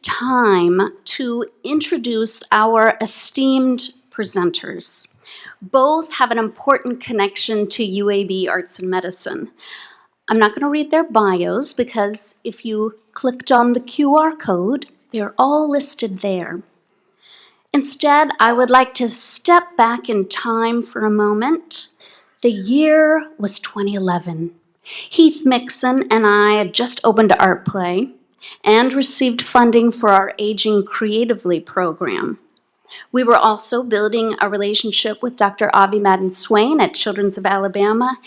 time to introduce our esteemed presenters. Both have an important connection to UAB Arts and Medicine. I'm not going to read their bios because if you clicked on the QR code, they're all listed there. Instead, I would like to step back in time for a moment. The year was 2011. Heath Mixon and I had just opened an art play and received funding for our Aging Creatively program. We were also building a relationship with Dr. Avi Madden-Swain at Children's of Alabama,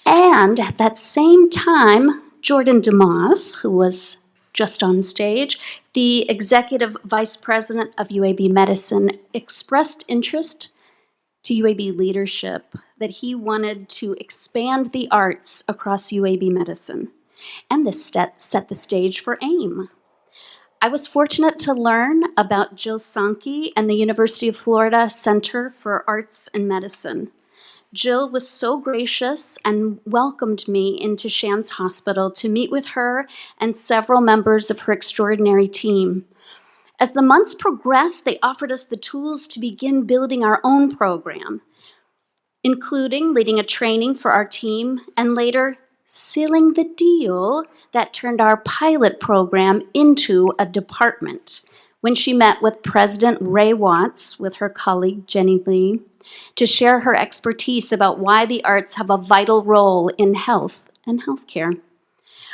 and at that same time, Jordan DeMoss, who was just on stage, the executive vice president of UAB Medicine, expressed interest to UAB leadership that he wanted to expand the arts across UAB Medicine. And this set the stage for AIM. I was fortunate to learn about Jill Sankey and the University of Florida Center for Arts and Medicine. Jill was so gracious and welcomed me into Shands Hospital to meet with her and several members of her extraordinary team. As the months progressed, they offered us the tools to begin building our own program, including leading a training for our team and later sealing the deal that turned our pilot program into a department when she met with President Ray Watts with her colleague Jenny Lee to share her expertise about why the arts have a vital role in health and healthcare.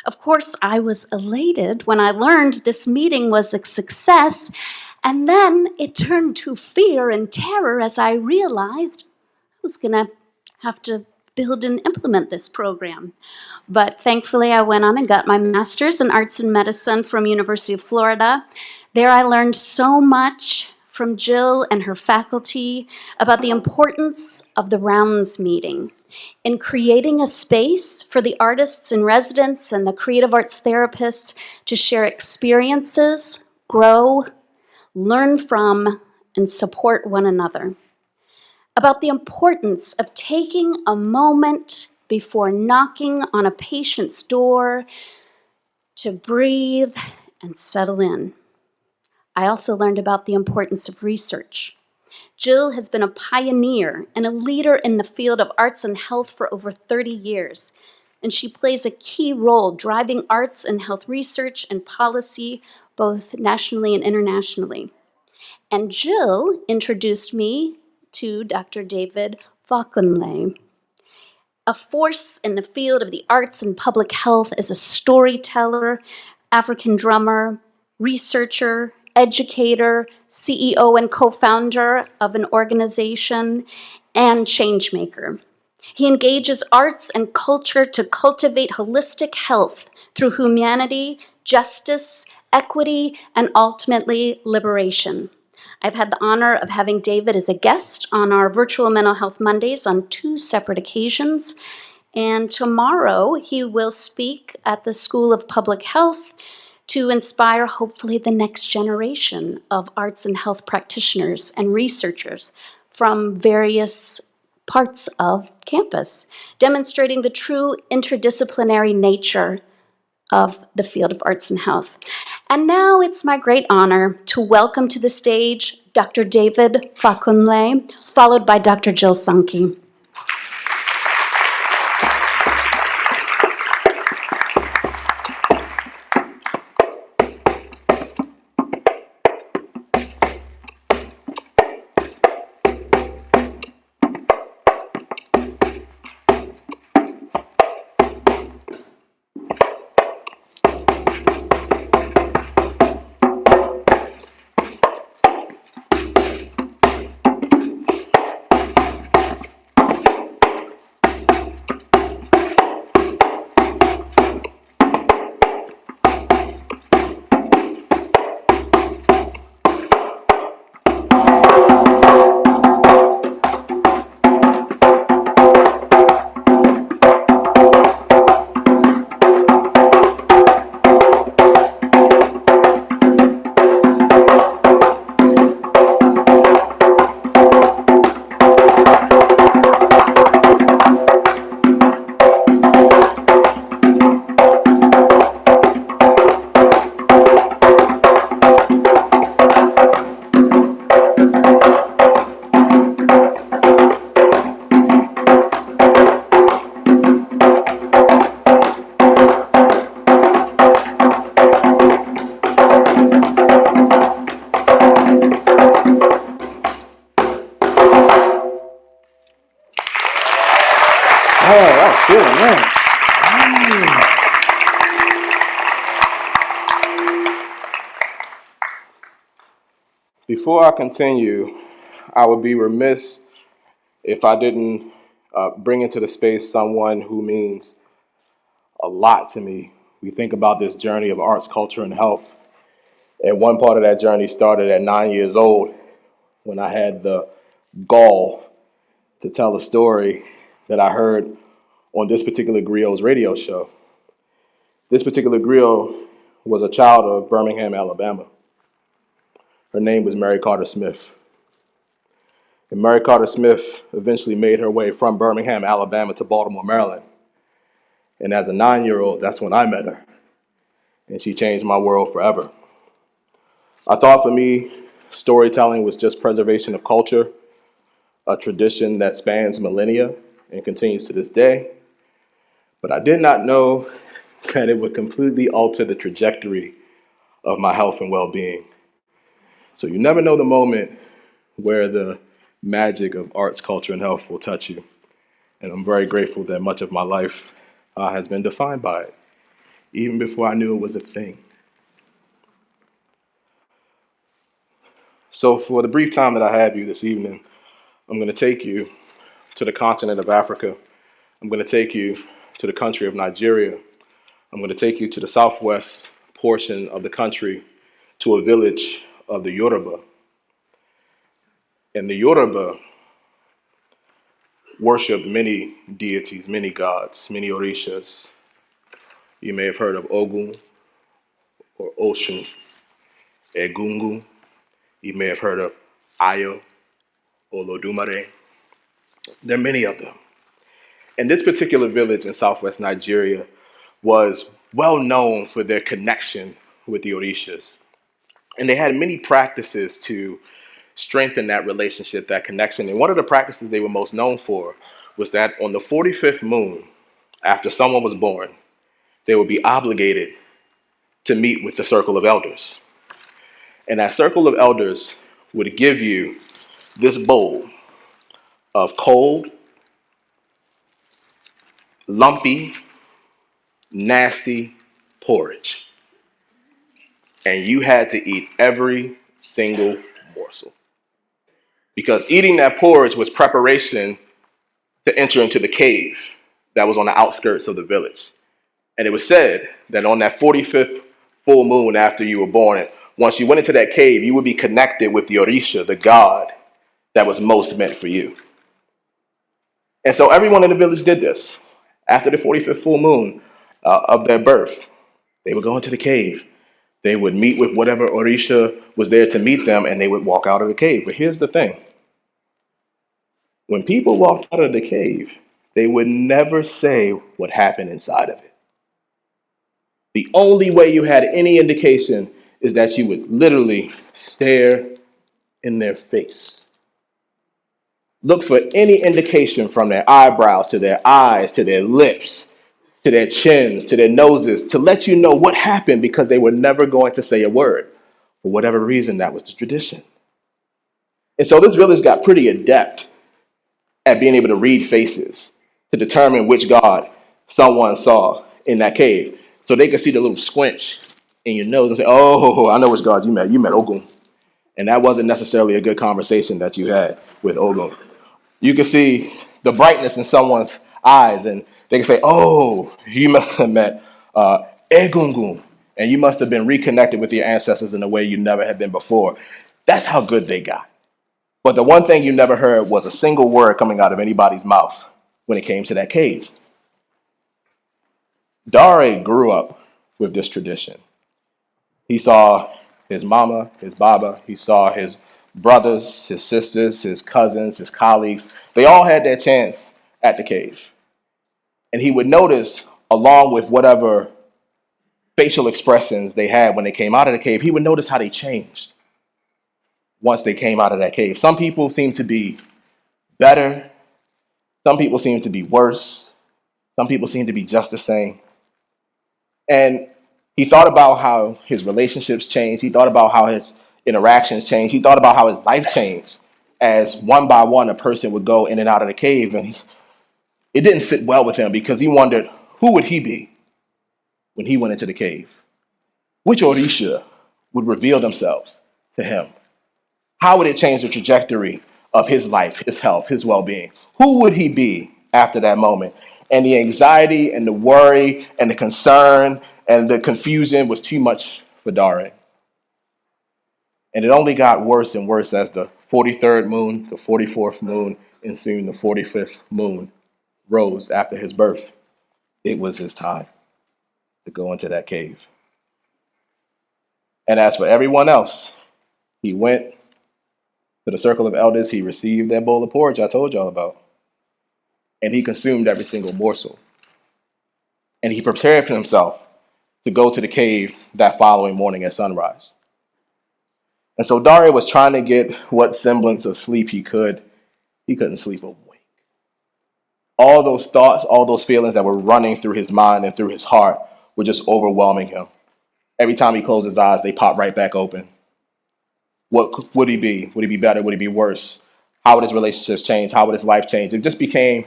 Of course, I was elated when I learned this meeting was a success, and then it turned to fear and terror as I realized I was going to have to build and implement this program. But thankfully, I went on and got my master's in arts and medicine from University of Florida. There I learned so much from Jill and her faculty about the importance of the rounds meeting in creating a space for the artists in residence and the creative arts therapists to share experiences, grow, learn from, and support one another. About the importance of taking a moment before knocking on a patient's door to breathe and settle in. I also learned about the importance of research. Jill has been a pioneer and a leader in the field of arts and health for over 30 years, and she plays a key role driving arts and health research and policy both nationally and internationally. And Jill introduced me to Dr. David Fakunle, a force in the field of the arts and public health as a storyteller, African drummer, researcher, educator, CEO and co-founder of an organization, and changemaker. He engages arts and culture to cultivate holistic health through humanity, justice, equity, and ultimately liberation. I've had the honor of having David as a guest on our virtual Mental Health Mondays on 2 separate occasions. And tomorrow he will speak at the School of Public Health to inspire, hopefully, the next generation of arts and health practitioners and researchers from various parts of campus, demonstrating the true interdisciplinary nature of the field of arts and health. And now it's my great honor to welcome to the stage Dr. David Fakunle, followed by Dr. Jill Sankey. Feeling that. Before I continue, I would be remiss if I didn't bring into the space someone who means a lot to me. We think about this journey of arts, culture, and health. And one part of that journey started at 9 years old when I had the gall to tell a story that I heard on this particular griot's radio show. This particular griot was a child of Birmingham, Alabama. Her name was Mary Carter Smith. And Mary Carter Smith eventually made her way from Birmingham, Alabama to Baltimore, Maryland. And as a 9-year-old, that's when I met her. And she changed my world forever. I thought for me, storytelling was just preservation of culture, a tradition that spans millennia and continues to this day. But I did not know that it would completely alter the trajectory of my health and well-being. So you never know the moment where the magic of arts, culture, and health will touch you. And I'm very grateful that much of my life has been defined by it, even before I knew it was a thing. So for the brief time that I have you this evening, I'm going to take you to the continent of Africa. I'm going to take you to the country of Nigeria. I'm going to take you to the southwest portion of the country, to a village of the Yoruba. And the Yoruba worship many deities, many gods, many orishas. You may have heard of Ogun or Oshun, Egungun. You may have heard of Ayo or Lodumare. There are many of them. And this particular village in southwest Nigeria was well known for their connection with the orishas. And they had many practices to strengthen that relationship, that connection. And one of the practices they were most known for was that on the 45th moon, after someone was born, they would be obligated to meet with the circle of elders. And that circle of elders would give you this bowl of cold, lumpy, nasty porridge. And you had to eat every single morsel. Because eating that porridge was preparation to enter into the cave that was on the outskirts of the village. And it was said that on that 45th full moon after you were born, once you went into that cave, you would be connected with the Orisha, the god that was most meant for you. And so everyone in the village did this. After the 45th full moon of their birth, they would go into the cave. They would meet with whatever Orisha was there to meet them, and they would walk out of the cave. But here's the thing. When people walked out of the cave, they would never say what happened inside of it. The only way you had any indication is that you would literally stare in their face. Look for any indication from their eyebrows to their eyes, to their lips, to their chins, to their noses, to let you know what happened, because they were never going to say a word. For whatever reason, that was the tradition. And so this village got pretty adept at being able to read faces to determine which god someone saw in that cave. So they could see the little squinch in your nose and say, oh, I know which god you met. You met Ogun. And that wasn't necessarily a good conversation that you had with Ogun. You could see the brightness in someone's eyes, and they could say, oh, you must have met Egungun, and you must have been reconnected with your ancestors in a way you never had been before. That's how good they got. But the one thing you never heard was a single word coming out of anybody's mouth when it came to that cave. Dare grew up with this tradition. He saw his mama, his baba, he saw his brothers, his sisters, his cousins, his colleagues. They all had their chance at the cave. And he would notice, along with whatever facial expressions they had when they came out of the cave, he would notice how they changed once they came out of that cave. Some people seemed to be better. Some people seemed to be worse. Some people seemed to be just the same. And he thought about how his relationships changed. He thought about how his interactions changed. He thought about how his life changed as one by one a person would go in and out of the cave. And It didn't sit well with him because he wondered, who would he be when he went into the cave? Which Orisha would reveal themselves to him? How would it change the trajectory of his life, his health, his well-being? Who would he be after that moment? And the anxiety and the worry and the concern and the confusion was too much for Dare. And it only got worse and worse as the 43rd moon, the 44th moon, and soon the 45th moon rose after his birth. It was his time to go into that cave. And as for everyone else, he went to the circle of elders. He received that bowl of porridge I told y'all about. And he consumed every single morsel. And he prepared for himself to go to the cave that following morning at sunrise. And so Daria was trying to get what semblance of sleep he could. He couldn't sleep a wink. All those thoughts, all those feelings that were running through his mind and through his heart were just overwhelming him. Every time he closed his eyes, they popped right back open. What would he be? Would he be better? Would he be worse? How would his relationships change? How would his life change? It just became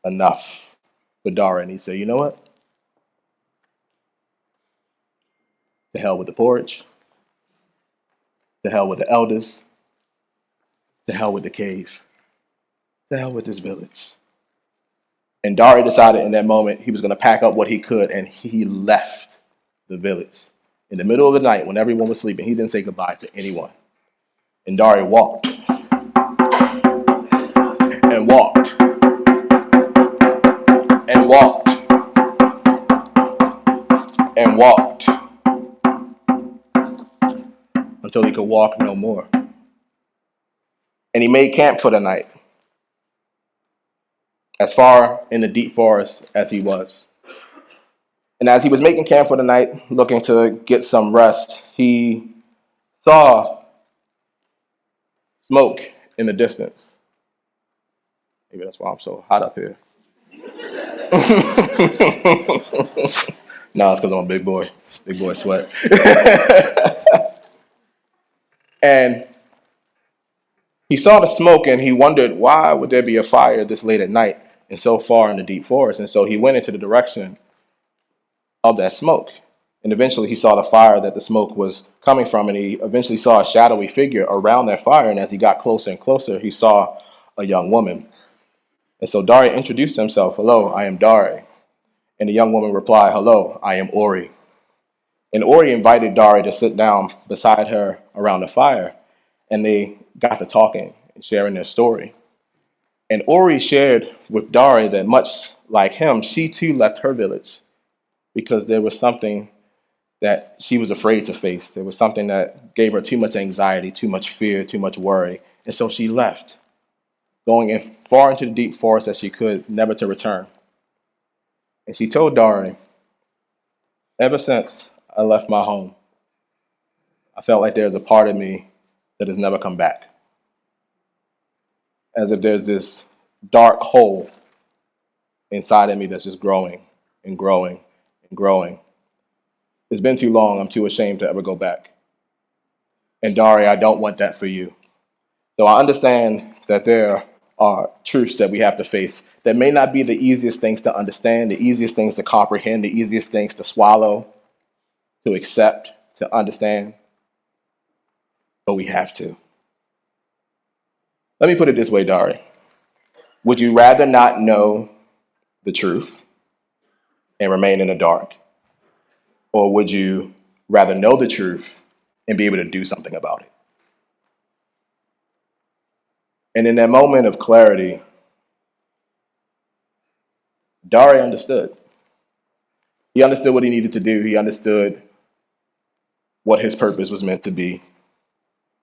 enough for Dara. And he said, you know what? To hell with the porridge. To hell with the elders. To hell with the cave. To hell with this village. And Dari decided in that moment he was going to pack up what he could, and he left the village. In the middle of the night, when everyone was sleeping, he didn't say goodbye to anyone. And Dari walked. And walked. And walked. And walked. Until he could walk no more. And he made camp for the night. As far in the deep forest as he was. And as he was making camp for the night, looking to get some rest, he saw smoke in the distance. Maybe that's why I'm so hot up here. No, it's because I'm a big boy. Big boy sweat. And he saw the smoke and he wondered, why would there be a fire this late at night and so far in the deep forest? And so he went into the direction of that smoke. And eventually he saw the fire that the smoke was coming from, and he eventually saw a shadowy figure around that fire. And as he got closer and closer, he saw a young woman. And so Dari introduced himself. Hello, I am Dari. And the young woman replied, hello, I am Ori. And Ori invited Dari to sit down beside her around the fire. And they got to talking and sharing their story. And Ori shared with Dari that much like him, she too left her village because there was something that she was afraid to face. There was something that gave her too much anxiety, too much fear, too much worry. And so she left, going as far into the deep forest as she could, never to return. And she told Dari, ever since I left my home, I felt like there's a part of me that has never come back. As if there's this dark hole inside of me that's just growing and growing and growing. It's been too long. I'm too ashamed to ever go back. And Dari, I don't want that for you. So I understand that there are truths that we have to face that may not be the easiest things to understand, the easiest things to comprehend, the easiest things to swallow, to accept, to understand. But we have to. Let me put it this way, Dari. Would you rather not know the truth and remain in the dark? Or would you rather know the truth and be able to do something about it? And in that moment of clarity, Dari understood. He understood what he needed to do. He understood what his purpose was meant to be.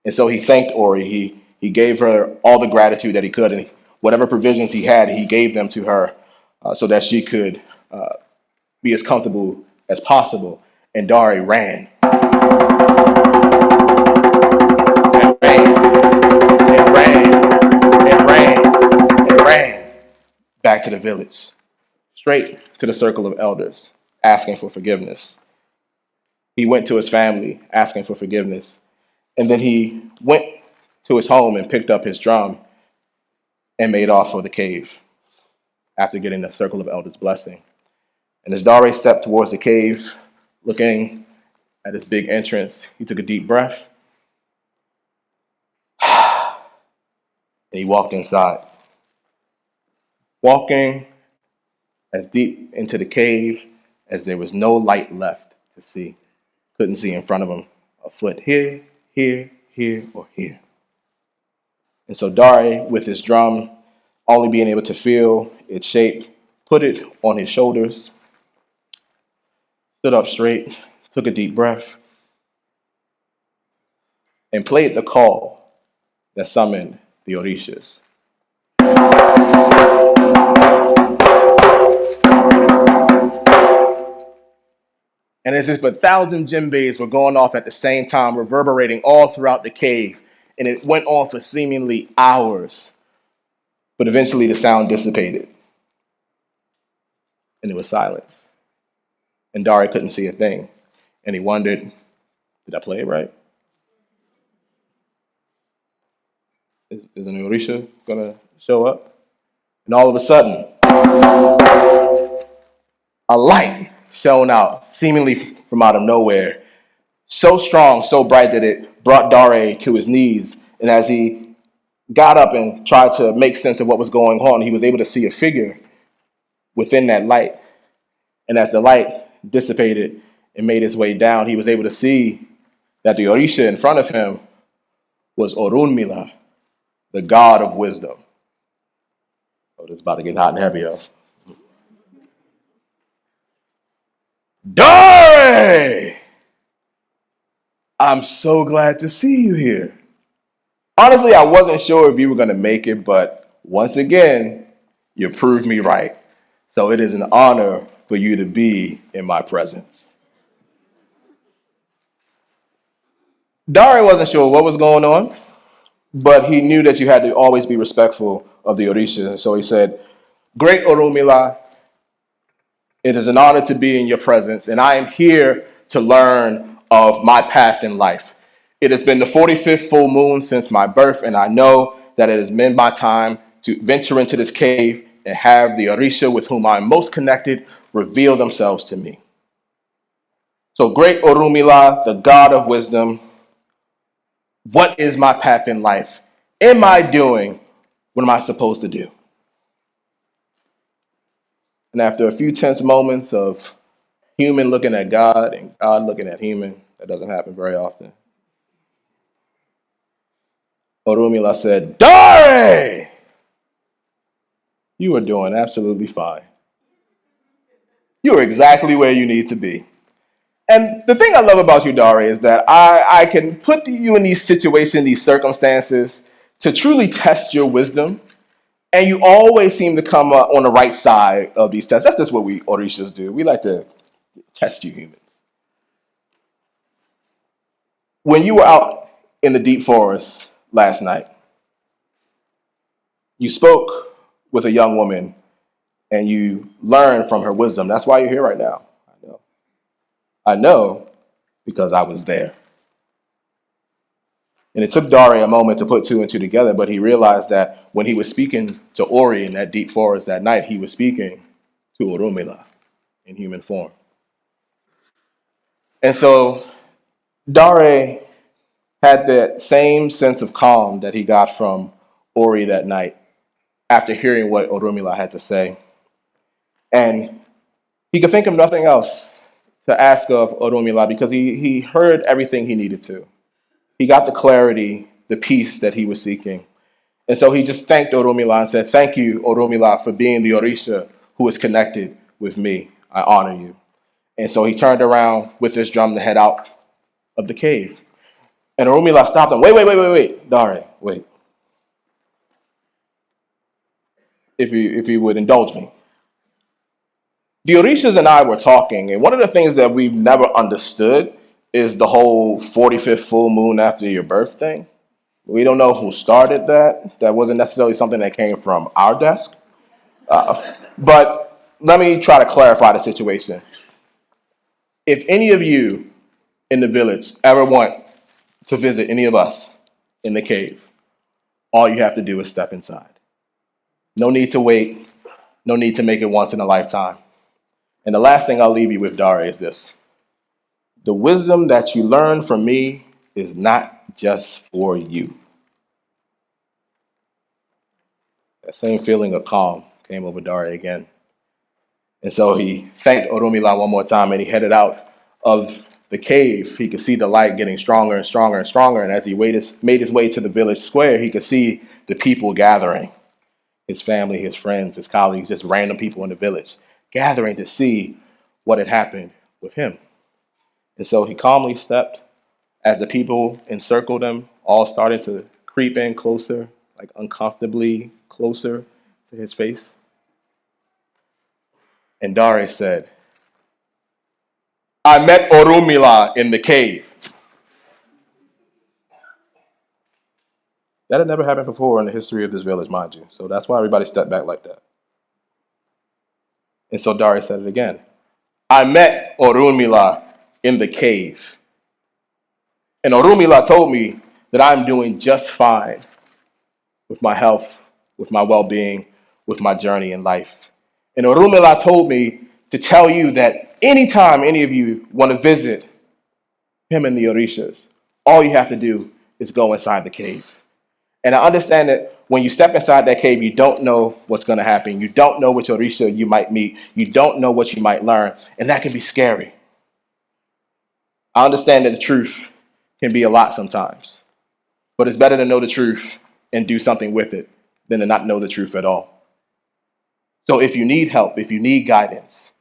And so he thanked Ori. He gave her all the gratitude that he could, and whatever provisions he had, he gave them to her so that she could be as comfortable as possible. And Dari ran. And ran. And ran. And ran. And ran back to the village. Straight to the circle of elders, asking for forgiveness. He went to his family, asking for forgiveness. And then he went to his home and picked up his drum and made off for the cave. after getting the circle of elders blessing. And as Dare stepped towards the cave, looking at his big entrance, he took a deep breath and he walked inside. Walking as deep into the cave as there was no light left to see. Couldn't see in front of him a foot here, here, here, or here. And so Dare, with his drum, only being able to feel its shape, put it on his shoulders, stood up straight, took a deep breath, and played the call that summoned the Orishas. And as if 1,000 djembes were going off at the same time, reverberating all throughout the cave, and it went on for seemingly hours. But eventually the sound dissipated, and there was silence. And Dare couldn't see a thing, and he wondered, did I play it right? Is an Orisha gonna show up? And all of a sudden, a light shone out, seemingly from out of nowhere, so strong, so bright that it brought Dare to his knees. And as he got up and tried to make sense of what was going on, he was able to see a figure within that light. And as the light dissipated and made its way down, he was able to see that the Orisha in front of him was Orunmila, the god of wisdom. Oh, this is about to get hot and heavy, yo. Dare! I'm so glad to see you here. Honestly, I wasn't sure if you were going to make it, but once again, you proved me right. So it is an honor for you to be in my presence. Dare wasn't sure what was going on, but he knew that you had to always be respectful of the Orisha. So he said, Great Orunmila, it is an honor to be in your presence, and I am here to learn of my path in life. It has been the 45th full moon since my birth, and I know that it has been my time to venture into this cave and have the Orisha with whom I am most connected reveal themselves to me. So, great Orunmila, the god of wisdom, what is my path in life? Am I doing what am I supposed to do? And after a few tense moments of human looking at God and God looking at human, that doesn't happen very often, Orunmila said, Dare! You are doing absolutely fine. You are exactly where you need to be. And the thing I love about you, Dare, is that I can put you in these situations, these circumstances, to truly test your wisdom. And you always seem to come up on the right side of these tests. That's just what we Orishas do. We like to test you humans. When you were out in the deep forest last night, you spoke with a young woman and you learned from her wisdom. That's why you're here right now. I know because I was there. And it took Dare a moment to put two and two together, but he realized that when he was speaking to Ori in that deep forest that night, he was speaking to Orunmila in human form. And so Dare had that same sense of calm that he got from Ori that night after hearing what Orunmila had to say. And he could think of nothing else to ask of Orunmila because he heard everything he needed to. He got the clarity, the peace that he was seeking. And so he just thanked Orunmila and said, Thank you, Orunmila, for being the Orisha who is connected with me. I honor you. And so he turned around with his drum to head out of the cave. And Orunmila stopped him. Wait, Dare, wait. If you would indulge me. The Orishas and I were talking, and one of the things that we've never understood is the whole 45th full moon after your birth thing. We don't know who started that. That wasn't necessarily something that came from our desk. But let me try to clarify the situation. If any of you in the village ever want to visit any of us in the cave, all you have to do is step inside. No need to wait. No need to make it once in a lifetime. And the last thing I'll leave you with, Dara, is this. The wisdom that you learn from me is not just for you. That same feeling of calm came over Dara again. And so he thanked Orumila one more time and he headed out of the cave. He could see the light getting stronger and stronger and stronger. And as he made his way to the village square, he could see the people gathering. His family, his friends, his colleagues, just random people in the village, gathering to see what had happened with him. And so he calmly stepped as the people encircled him, all started to creep in closer, like uncomfortably closer to his face. And Dare said, I met Orumila in the cave. That had never happened before in the history of this village, mind you. So that's why everybody stepped back like that. And so Dare said it again. I met Orumila in the cave. And Orumila told me that I'm doing just fine with my health, with my well-being, with my journey in life. And Orumila told me to tell you that anytime any of you want to visit him and the Orishas, all you have to do is go inside the cave. And I understand that when you step inside that cave, you don't know what's going to happen. You don't know which Orisha you might meet. You don't know what you might learn. And that can be scary. I understand that the truth can be a lot sometimes. But it's better to know the truth and do something with it than to not know the truth at all. So if you need help, if you need guidance,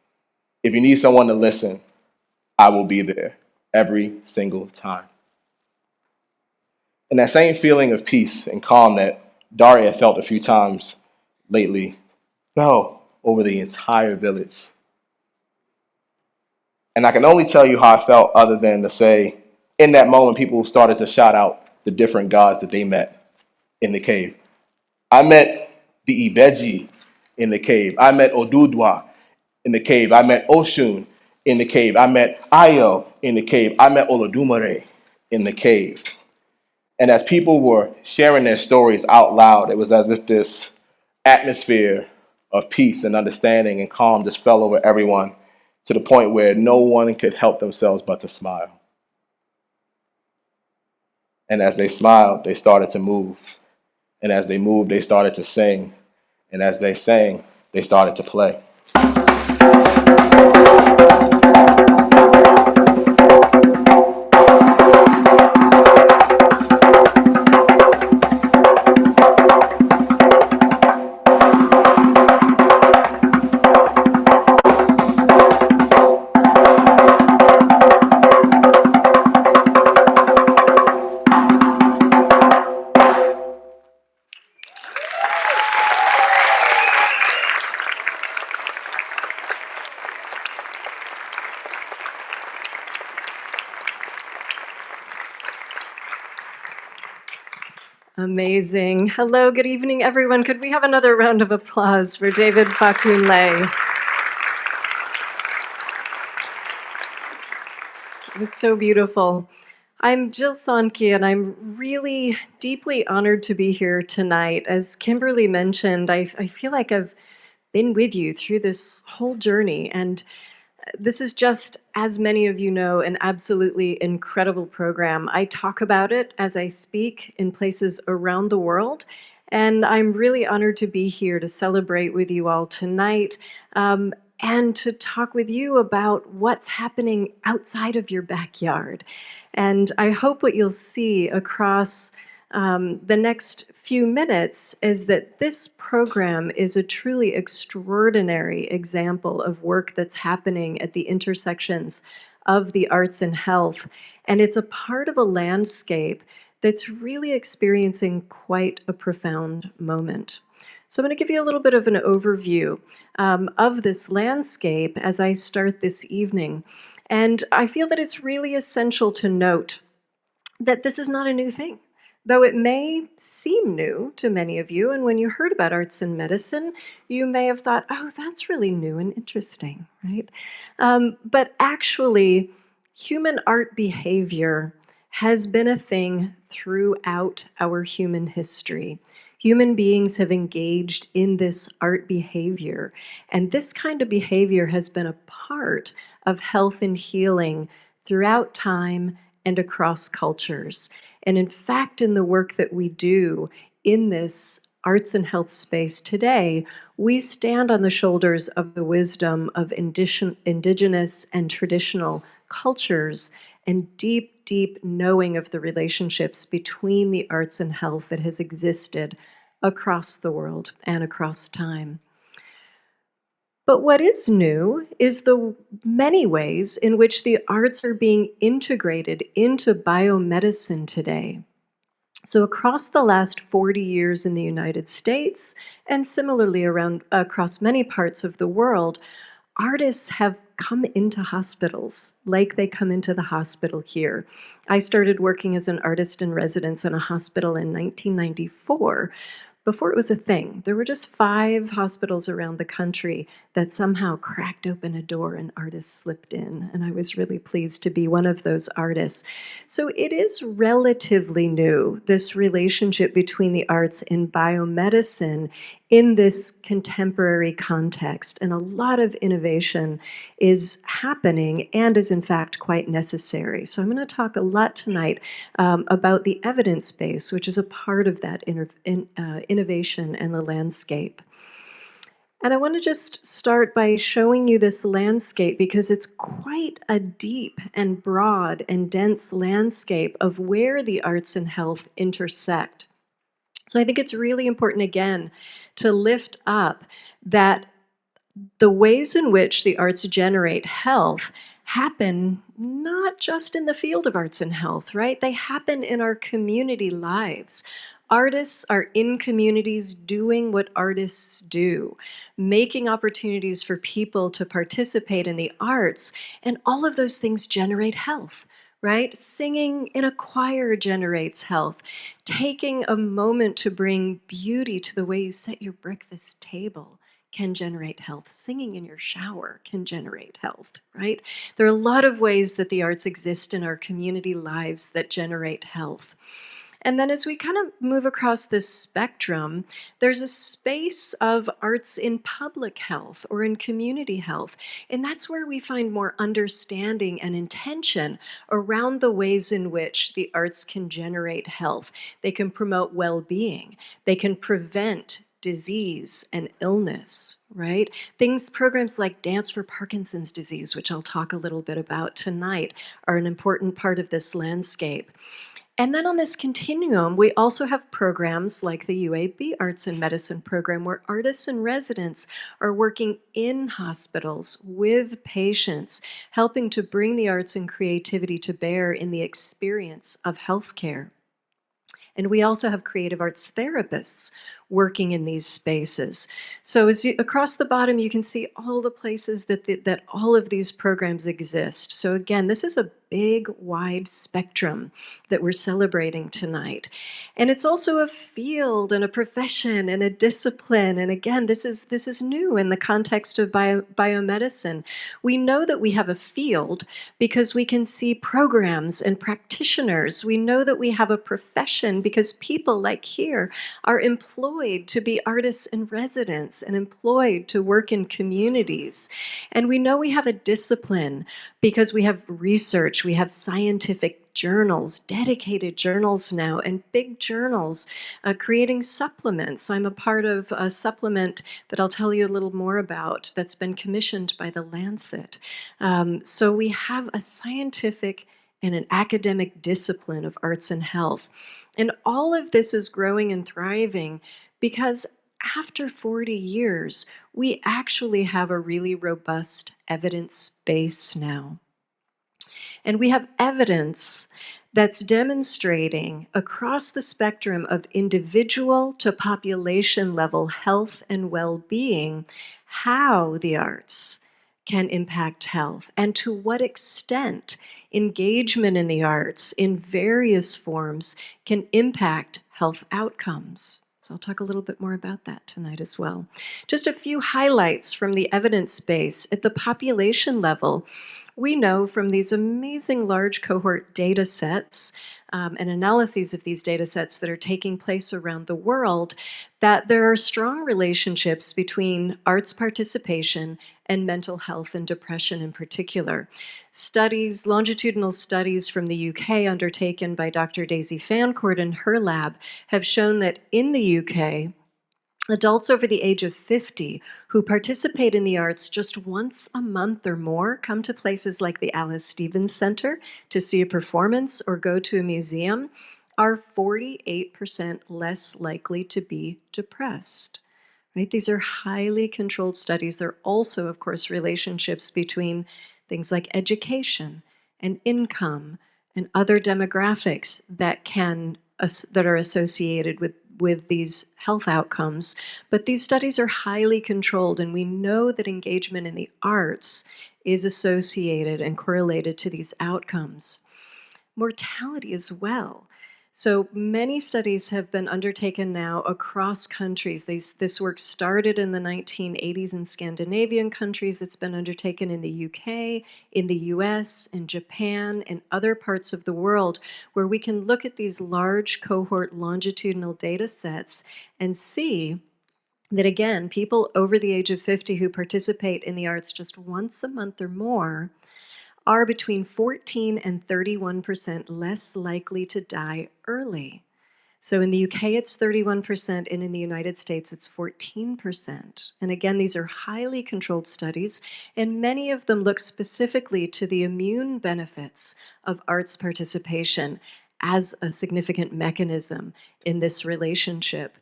if you need someone to listen, I will be there every single time. And that same feeling of peace and calm that Daria felt a few times lately fell over the entire village. And I can only tell you how I felt other than to say, in that moment, people started to shout out the different gods that they met in the cave. I met the Ibeji in the cave. I met Odudwa in the cave. I met Oshun in the cave. I met Ayo in the cave. I met Olodumare in the cave. And as people were sharing their stories out loud, it was as if this atmosphere of peace and understanding and calm just fell over everyone to the point where no one could help themselves but to smile. And as they smiled, they started to move. And as they moved, they started to sing. And as they sang, they started to play. Amazing. Hello, good evening, everyone. Could we have another round of applause for David Bakunle? It was so beautiful. I'm Jill Sonke, and I'm really deeply honored to be here tonight. As Kimberly mentioned, I feel like I've been with you through this whole journey, and this is just, as many of you know, an absolutely incredible program. I talk about it as I speak in places around the world, and I'm really honored to be here to celebrate with you all tonight and to talk with you about what's happening outside of your backyard. And I hope what you'll see across the next few minutes is that this program is a truly extraordinary example of work that's happening at the intersections of the arts and health. And it's a part of a landscape that's really experiencing quite a profound moment. So I'm going to give you a little bit of an overview of this landscape as I start this evening. And I feel that it's really essential to note that this is not a new thing. Though it may seem new to many of you, and when you heard about arts and medicine, you may have thought, oh, that's really new and interesting, right? But actually, human art behavior has been a thing throughout our human history. Human beings have engaged in this art behavior, and this kind of behavior has been a part of health and healing throughout time and across cultures. And in fact, in the work that we do in this arts and health space today, we stand on the shoulders of the wisdom of indigenous and traditional cultures and deep, deep knowing of the relationships between the arts and health that has existed across the world and across time. But what is new is the many ways in which the arts are being integrated into biomedicine today. So across the last 40 years in the United States, and similarly across many parts of the world, artists have come into hospitals like they come into the hospital here. I started working as an artist in residence in a hospital in 1994. Before it was a thing, there were just 5 hospitals around the country that somehow cracked open a door and artists slipped in. And I was really pleased to be one of those artists. So it is relatively new, this relationship between the arts and biomedicine in this contemporary context. And a lot of innovation is happening and is in fact quite necessary. So I'm going to talk a lot tonight about the evidence base, which is a part of that innovation and the landscape. And I want to just start by showing you this landscape because it's quite a deep and broad and dense landscape of where the arts and health intersect. So I think it's really important, again, to lift up that the ways in which the arts generate health happen not just in the field of arts and health, right? They happen in our community lives. Artists are in communities doing what artists do, making opportunities for people to participate in the arts, and all of those things generate health. Right? Singing in a choir generates health. Taking a moment to bring beauty to the way you set your breakfast table can generate health. Singing in your shower can generate health, right? There are a lot of ways that the arts exist in our community lives that generate health. And then as we kind of move across this spectrum, there's a space of arts in public health or in community health. And that's where we find more understanding and intention around the ways in which the arts can generate health. They can promote well-being. They can prevent disease and illness, right? Programs like Dance for Parkinson's Disease, which I'll talk a little bit about tonight, are an important part of this landscape. And then on this continuum, we also have programs like the UAB Arts and Medicine program, where artists and residents are working in hospitals with patients, helping to bring the arts and creativity to bear in the experience of healthcare. And we also have creative arts therapists working in these spaces. So across the bottom, you can see all the places that all of these programs exist. So again, this is a big, wide spectrum that we're celebrating tonight. And it's also a field and a profession and a discipline. And again, this is new in the context of biomedicine. We know that we have a field because we can see programs and practitioners. We know that we have a profession because people like here are employed to be artists in residence and employed to work in communities. And we know we have a discipline because we have research, we have scientific journals, dedicated journals now, and big journals creating supplements. I'm a part of a supplement that I'll tell you a little more about that's been commissioned by The Lancet. So we have a scientific and an academic discipline of arts and health. And all of this is growing and thriving because after 40 years, we actually have a really robust evidence base now. And we have evidence that's demonstrating across the spectrum of individual to population level health and well-being how the arts can impact health and to what extent engagement in the arts in various forms can impact health outcomes. So I'll talk a little bit more about that tonight as well. Just a few highlights from the evidence base. At the population level, we know from these amazing large cohort data sets and analyses of these data sets that are taking place around the world, that there are strong relationships between arts participation and mental health and depression in particular. Studies, longitudinal studies from the UK undertaken by Dr. Daisy Fancourt and her lab have shown that in the UK, adults over the age of 50 who participate in the arts just once a month or more come to places like the Alice Stevens Center to see a performance or go to a museum are 48% less likely to be depressed. Right? These are highly controlled studies. There are also, of course, relationships between things like education and income and other demographics that are associated with these health outcomes. But these studies are highly controlled, and we know that engagement in the arts is associated and correlated to these outcomes. Mortality as well. So many studies have been undertaken now across countries. This work started in the 1980s in Scandinavian countries. It's been undertaken in the UK, in the US, in Japan, and other parts of the world, where we can look at these large cohort longitudinal data sets and see that, again, people over the age of 50 who participate in the arts just once a month or more are between 14 and 31% less likely to die early. So in the UK, it's 31%, and in the United States, it's 14%. And again, these are highly controlled studies, and many of them look specifically to the immune benefits of arts participation as a significant mechanism in this relationship.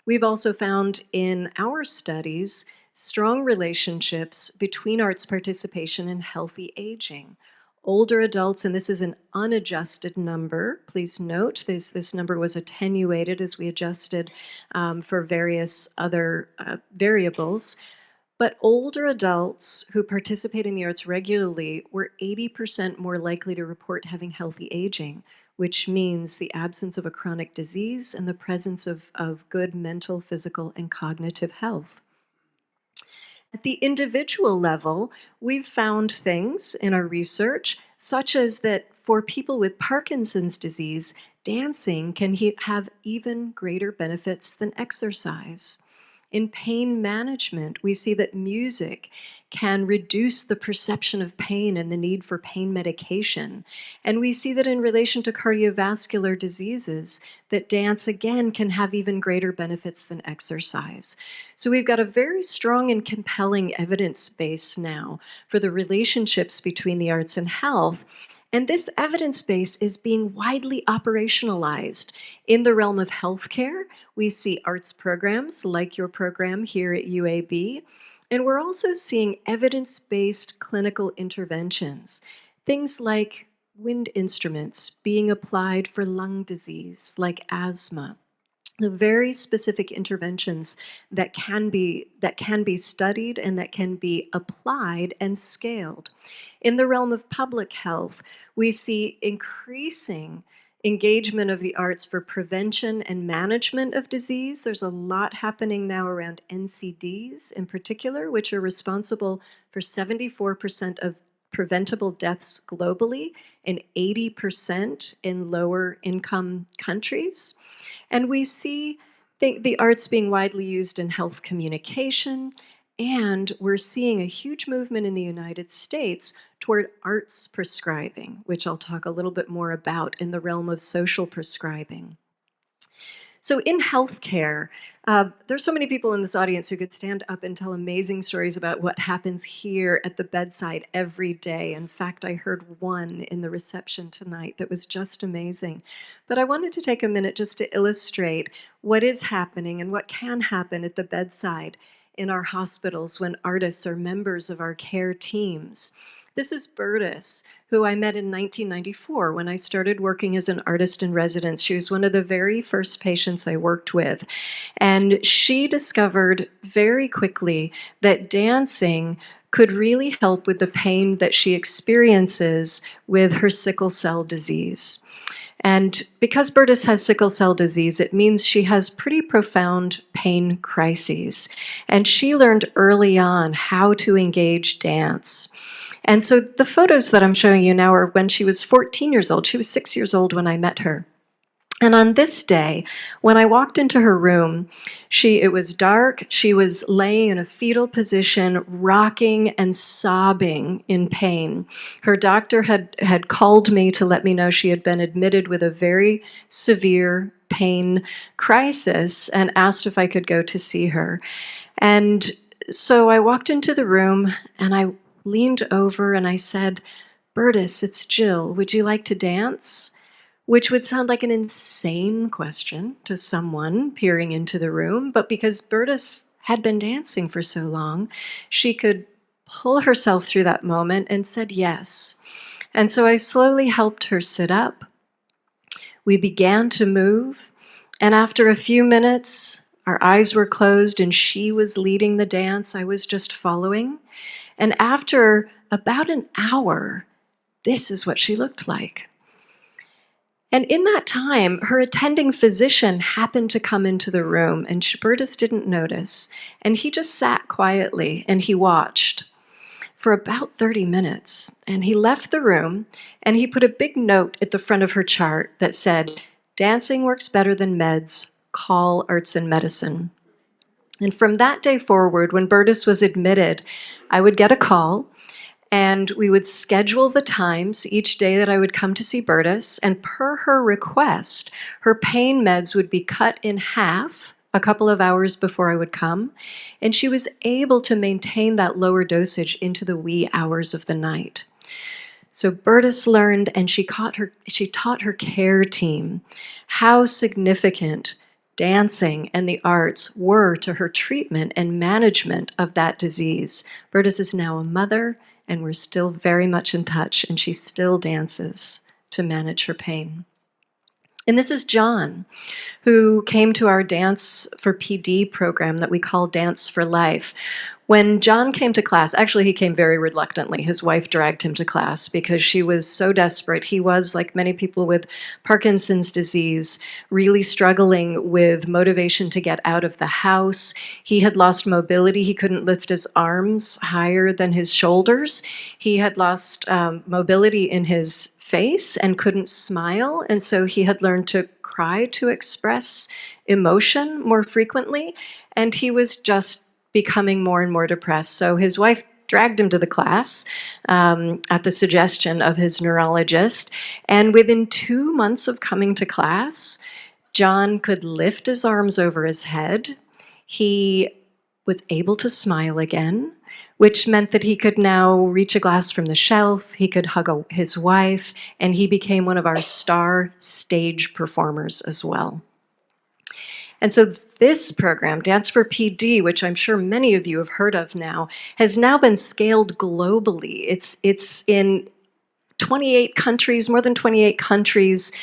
We've also found in our studies strong relationships between arts participation and healthy aging. Older adults, and this is an unadjusted number, please note this number was attenuated as we adjusted for various other variables, but older adults who participate in the arts regularly were 80% more likely to report having healthy aging, which means the absence of a chronic disease and the presence of good mental, physical, and cognitive health. At the individual level, we've found things in our research, such as that for people with Parkinson's disease, dancing can have even greater benefits than exercise. In pain management, we see that music can reduce the perception of pain and the need for pain medication. And we see that in relation to cardiovascular diseases, that dance again can have even greater benefits than exercise. So we've got a very strong and compelling evidence base now for the relationships between the arts and health. And this evidence base is being widely operationalized in the realm of healthcare. We see arts programs like your program here at UAB, and we're also seeing evidence-based clinical interventions, things like wind instruments being applied for lung disease like asthma. The very specific interventions that can be studied and that can be applied and scaled. In the realm of public health, we see increasing engagement of the arts for prevention and management of disease. There's a lot happening now around NCDs in particular, which are responsible for 74% of preventable deaths globally and 80% in lower income countries. And we see the arts being widely used in health communication, and we're seeing a huge movement in the United States toward arts prescribing, which I'll talk a little bit more about in the realm of social prescribing. So in healthcare, there's so many people in this audience who could stand up and tell amazing stories about what happens here at the bedside every day. In fact, I heard one in the reception tonight that was just amazing. But I wanted to take a minute just to illustrate what is happening and what can happen at the bedside in our hospitals when artists are members of our care teams. This is Bertus, who I met in 1994 when I started working as an artist in residence. She was one of the very first patients I worked with. And she discovered very quickly that dancing could really help with the pain that she experiences with her sickle cell disease. And because Bertus has sickle cell disease, it means she has pretty profound pain crises. And she learned early on how to engage dance. And so the photos that I'm showing you now are when she was 14 years old. She was 6 years old when I met her. And on this day, when I walked into her room, it was dark. She was laying in a fetal position, rocking and sobbing in pain. Her doctor had called me to let me know she had been admitted with a very severe pain crisis and asked if I could go to see her. And so I walked into the room and I leaned over and I said, "Bertus, it's Jill. Would you like to dance?" Which would sound like an insane question to someone peering into the room, but because Bertus had been dancing for so long, she could pull herself through that moment and said yes. And so I slowly helped her sit up. We began to move, and after a few minutes, our eyes were closed and she was leading the dance. I was just following. And after about an hour, this is what she looked like. And in that time, her attending physician happened to come into the room, and Bertus didn't notice. And he just sat quietly and he watched for about 30 minutes. And he left the room and he put a big note at the front of her chart that said, "Dancing works better than meds. Call Arts and Medicine." And from that day forward, when Bertus was admitted, I would get a call. And we would schedule the times each day that I would come to see Bertus. And per her request, her pain meds would be cut in half a couple of hours before I would come. And she was able to maintain that lower dosage into the wee hours of the night. So Bertus learned, and she taught her care team how significant dancing and the arts were to her treatment and management of that disease. Bertus is now a mother, and we're still very much in touch, and she still dances to manage her pain. And this is John, who came to our Dance for PD program that we call Dance for Life. When John came to class, actually he came very reluctantly. His wife dragged him to class because she was so desperate. He was, like many people with Parkinson's disease, really struggling with motivation to get out of the house. He had lost mobility. He couldn't lift his arms higher than his shoulders. He had lost mobility in his face and couldn't smile. And so he had learned to cry to express emotion more frequently. And he was just becoming more and more depressed. So his wife dragged him to the class at the suggestion of his neurologist. And within 2 months of coming to class, John could lift his arms over his head. He was able to smile again, which meant that he could now reach a glass from the shelf, he could hug his wife, and he became one of our star stage performers as well. And so this program, Dance for PD, which I'm sure many of you have heard of now, has now been scaled globally. It's in 28 countries, more than 28 countries.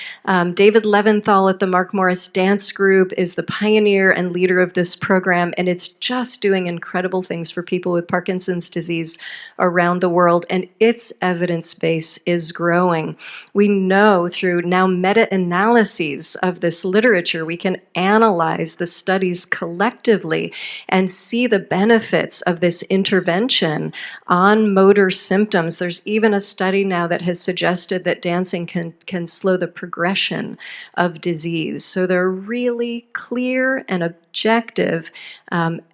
David Leventhal at the Mark Morris Dance Group is the pioneer and leader of this program, and it's just doing incredible things for people with Parkinson's disease around the world, and its evidence base is growing. We know through now meta-analyses of this literature, we can analyze the studies collectively and see the benefits of this intervention on motor symptoms. There's even a study now that has suggested that dancing can slow the progression of disease. So there are really clear and objective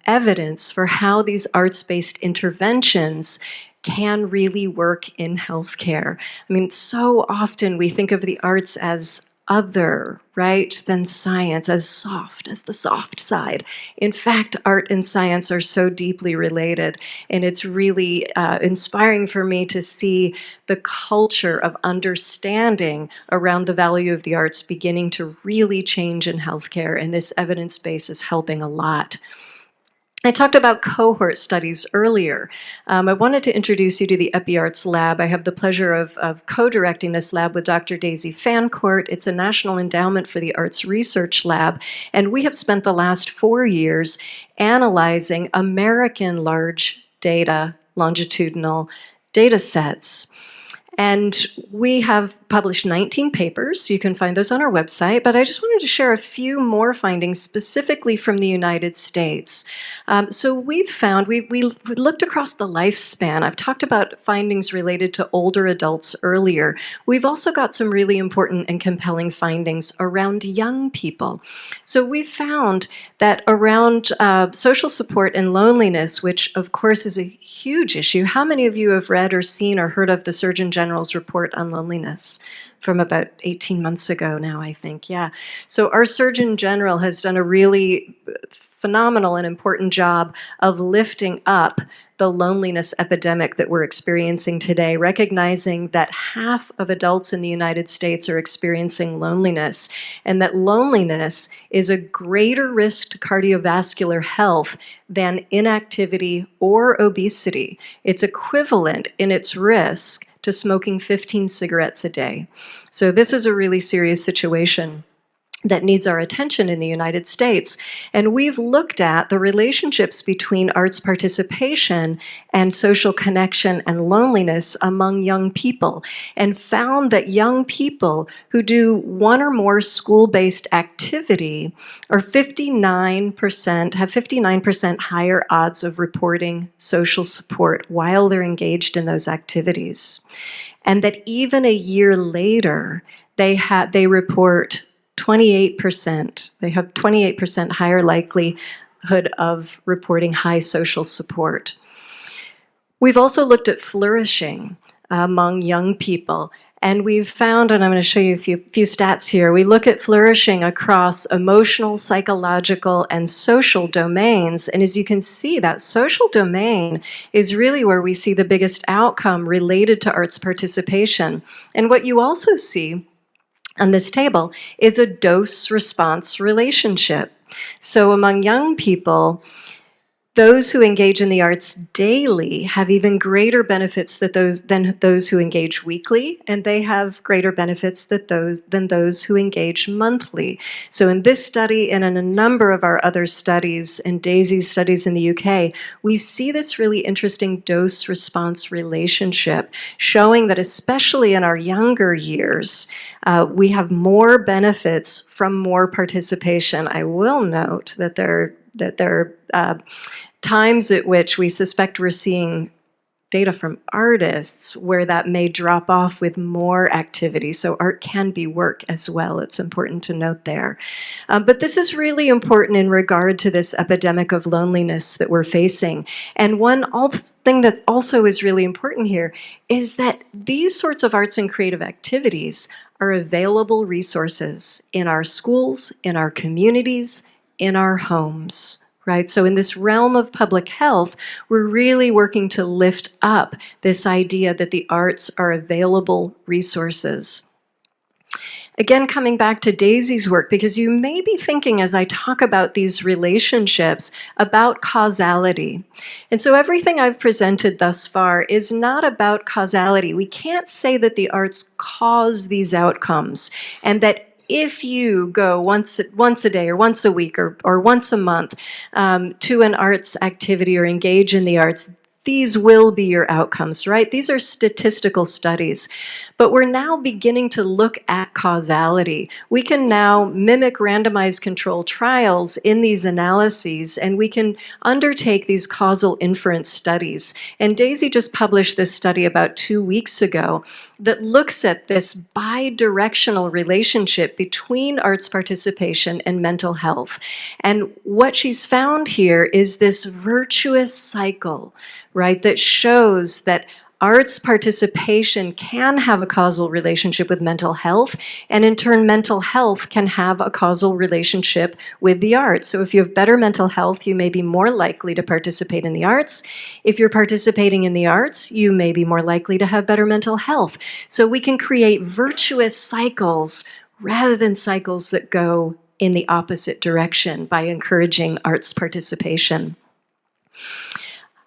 evidence for how these arts-based interventions can really work in healthcare. I mean, so often we think of the arts as other, right, than science, as soft, as the soft side. In fact, art and science are so deeply related, and it's really inspiring for me to see the culture of understanding around the value of the arts beginning to really change in healthcare, and this evidence base is helping a lot. I talked about cohort studies earlier. I wanted to introduce you to the EpiArts Lab. I have the pleasure of co-directing this lab with Dr. Daisy Fancourt. It's a National Endowment for the Arts Research Lab, and we have spent the last 4 years analyzing American large data, longitudinal data sets. And we have published 19 papers. You can find those on our website. But I just wanted to share a few more findings specifically from the United States. So we've found, we looked across the lifespan. I've talked about findings related to older adults earlier. We've also got some really important and compelling findings around young people. So we've found that around social support and loneliness, which of course is a huge issue. How many of you have read or seen or heard of the Surgeon General's report on loneliness from about 18 months ago now, I think? Yeah. So our Surgeon General has done a really phenomenal and important job of lifting up the loneliness epidemic that we're experiencing today, recognizing that half of adults in the United States are experiencing loneliness, and that loneliness is a greater risk to cardiovascular health than inactivity or obesity. It's equivalent in its risk to smoking 15 cigarettes a day. So this is a really serious situation that needs our attention in the United States. And we've looked at the relationships between arts participation and social connection and loneliness among young people, and found that young people who do one or more school-based activity have 59% higher odds of reporting social support while they're engaged in those activities. And that even a year later, they report 28%. They have 28% higher likelihood of reporting high social support. We've also looked at flourishing among young people, and we've found, and I'm going to show you a few stats here, we look at flourishing across emotional, psychological, and social domains. And as you can see, that social domain is really where we see the biggest outcome related to arts participation. And what you also see on this table is a dose-response relationship. So among young people, those who engage in the arts daily have even greater benefits than those who engage weekly, and they have greater benefits than those who engage monthly. So in this study and in a number of our other studies, and Daisy's studies in the UK, we see this really interesting dose-response relationship, showing that especially in our younger years, we have more benefits from more participation. I will note that there are times at which we suspect we're seeing data from artists where that may drop off with more activity. So art can be work as well. It's important to note there. But this is really important in regard to this epidemic of loneliness that we're facing. And one thing that also is really important here is that these sorts of arts and creative activities are available resources in our schools, in our communities, in our homes, right? So in this realm of public health, we're really working to lift up this idea that the arts are available resources. Again, coming back to Daisy's work, because you may be thinking as I talk about these relationships about causality. And so everything I've presented thus far is not about causality. We can't say that the arts cause these outcomes, and that if you go once a day or once a week or once a month to an arts activity or engage in the arts, these will be your outcomes, right? These are statistical studies. But we're now beginning to look at causality. We can now mimic randomized controlled trials in these analyses, and we can undertake these causal inference studies. And Daisy just published this study about 2 weeks ago that looks at this bi-directional relationship between arts participation and mental health. And what she's found here is this virtuous cycle, right, that shows that arts participation can have a causal relationship with mental health, and in turn, mental health can have a causal relationship with the arts. So if you have better mental health, you may be more likely to participate in the arts. If you're participating in the arts, you may be more likely to have better mental health. So we can create virtuous cycles rather than cycles that go in the opposite direction by encouraging arts participation.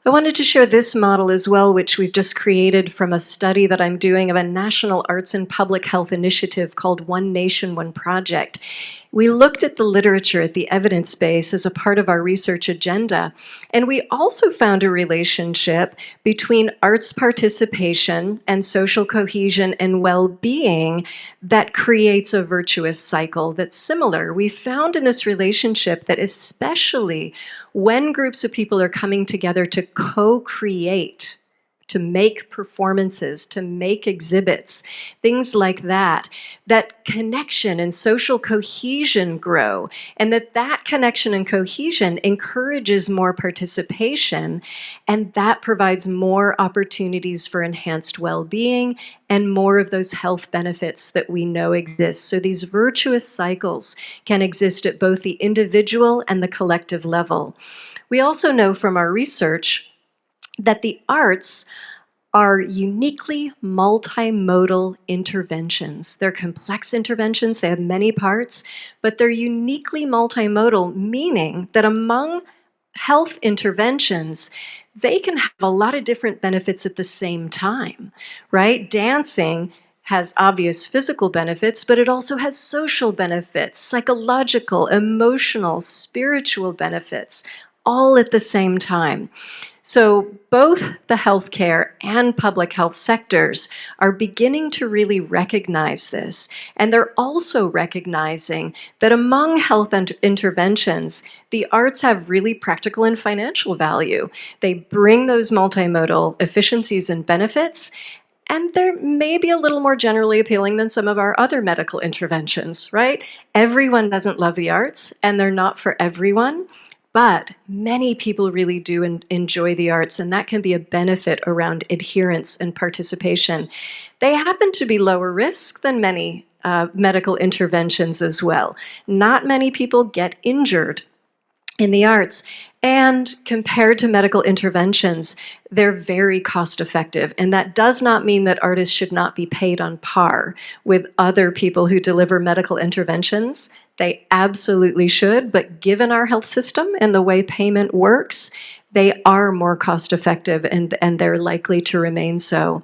I wanted to share this model as well, which we've just created from a study that I'm doing of a national arts and public health initiative called One Nation, One Project. We looked at the literature, at the evidence base as a part of our research agenda, and we also found a relationship between arts participation and social cohesion and well-being that creates a virtuous cycle that's similar. We found in this relationship that especially when groups of people are coming together to co-create, to make performances, to make exhibits, things like that, that connection and social cohesion grow, and that connection and cohesion encourages more participation, and that provides more opportunities for enhanced well-being and more of those health benefits that we know exist. So these virtuous cycles can exist at both the individual and the collective level. We also know from our research that the arts are uniquely multimodal interventions. They're complex interventions, they have many parts, but they're uniquely multimodal, meaning that among health interventions, they can have a lot of different benefits at the same time, right? Dancing has obvious physical benefits, but it also has social benefits, psychological, emotional, spiritual benefits, all at the same time. So both the healthcare and public health sectors are beginning to really recognize this. And they're also recognizing that among health interventions, the arts have really practical and financial value. They bring those multimodal efficiencies and benefits, and they're maybe a little more generally appealing than some of our other medical interventions, right? Everyone doesn't love the arts, and they're not for everyone. But many people really do enjoy the arts, and that can be a benefit around adherence and participation. They happen to be lower risk than many medical interventions as well. Not many people get injured in the arts. And compared to medical interventions, they're very cost effective. And that does not mean that artists should not be paid on par with other people who deliver medical interventions. They absolutely should, but given our health system and the way payment works, they are more cost effective and they're likely to remain so.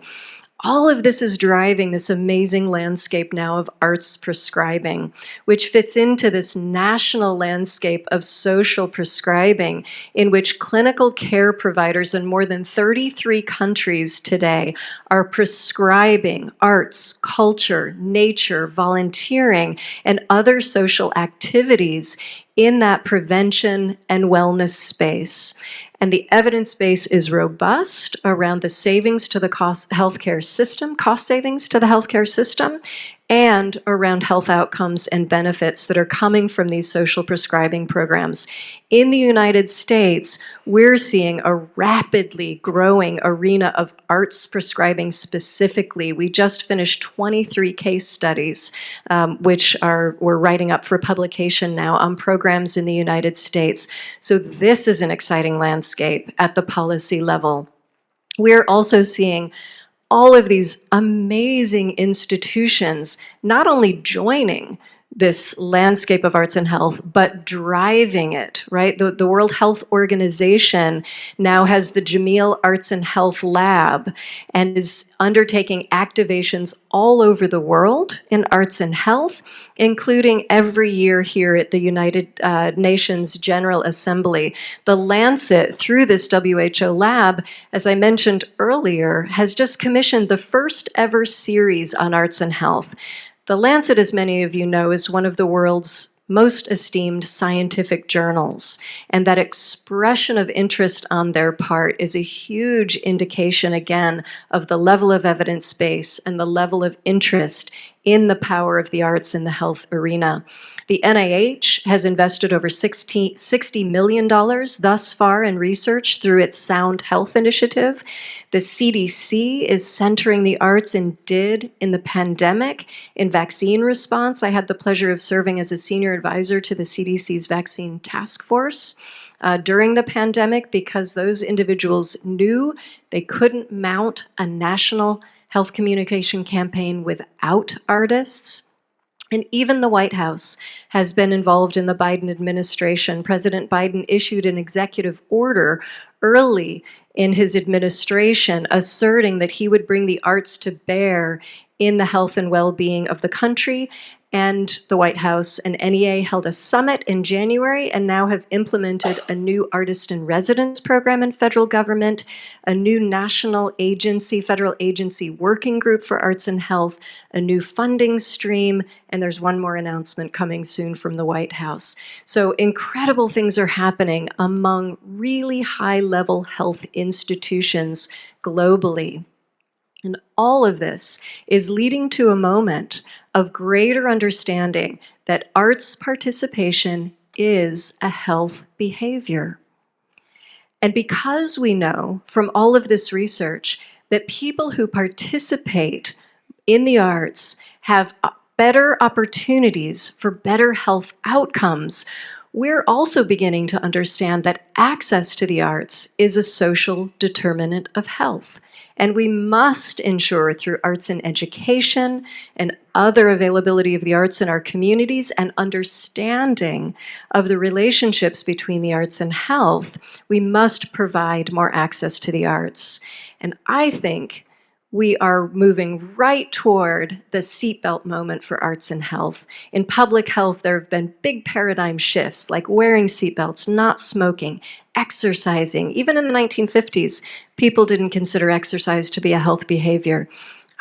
All of this is driving this amazing landscape now of arts prescribing, which fits into this national landscape of social prescribing, in which clinical care providers in more than 33 countries today are prescribing arts, culture, nature, volunteering, and other social activities in that prevention and wellness space. And the evidence base is robust around the savings to the healthcare system, cost savings to the healthcare system, and around health outcomes and benefits that are coming from these social prescribing programs. In the United States, we're seeing a rapidly growing arena of arts prescribing specifically. We just finished 23 case studies, which we're writing up for publication now on programs in the United States. So this is an exciting landscape at the policy level. We're also seeing all of these amazing institutions not only joining this landscape of arts and health, but driving it, right? The World Health Organization now has the Jameel Arts and Health Lab and is undertaking activations all over the world in arts and health, including every year here at the United Nations General Assembly. The Lancet, through this WHO lab, as I mentioned earlier, has just commissioned the first ever series on arts and health. The Lancet, as many of you know, is one of the world's most esteemed scientific journals, and that expression of interest on their part is a huge indication, again, of the level of evidence base and the level of interest in the power of the arts in the health arena. The NIH has invested over $60 million thus far in research through its Sound Health initiative. The CDC is centering the arts and did in the pandemic in vaccine response. I had the pleasure of serving as a senior advisor to the CDC's vaccine task force during the pandemic, because those individuals knew they couldn't mount a national health communication campaign without artists. And even the White House has been involved in the Biden administration. President Biden issued an executive order early in his administration asserting that he would bring the arts to bear in the health and well-being of the country and the White House and NEA held a summit in January and now have implemented a new artist in residence program in federal government, a new national agency, federal agency working group for arts and health, a new funding stream, and there's one more announcement coming soon from the White House. So incredible things are happening among really high-level health institutions globally. And all of this is leading to a moment of greater understanding that arts participation is a health behavior. And because we know from all of this research that people who participate in the arts have better opportunities for better health outcomes, we're also beginning to understand that access to the arts is a social determinant of health. And we must ensure through arts in education and other availability of the arts in our communities and understanding of the relationships between the arts and health, we must provide more access to the arts. And I think we are moving right toward the seatbelt moment for arts and health. In public health, there have been big paradigm shifts like wearing seatbelts, not smoking, exercising. Even in the 1950s, people didn't consider exercise to be a health behavior.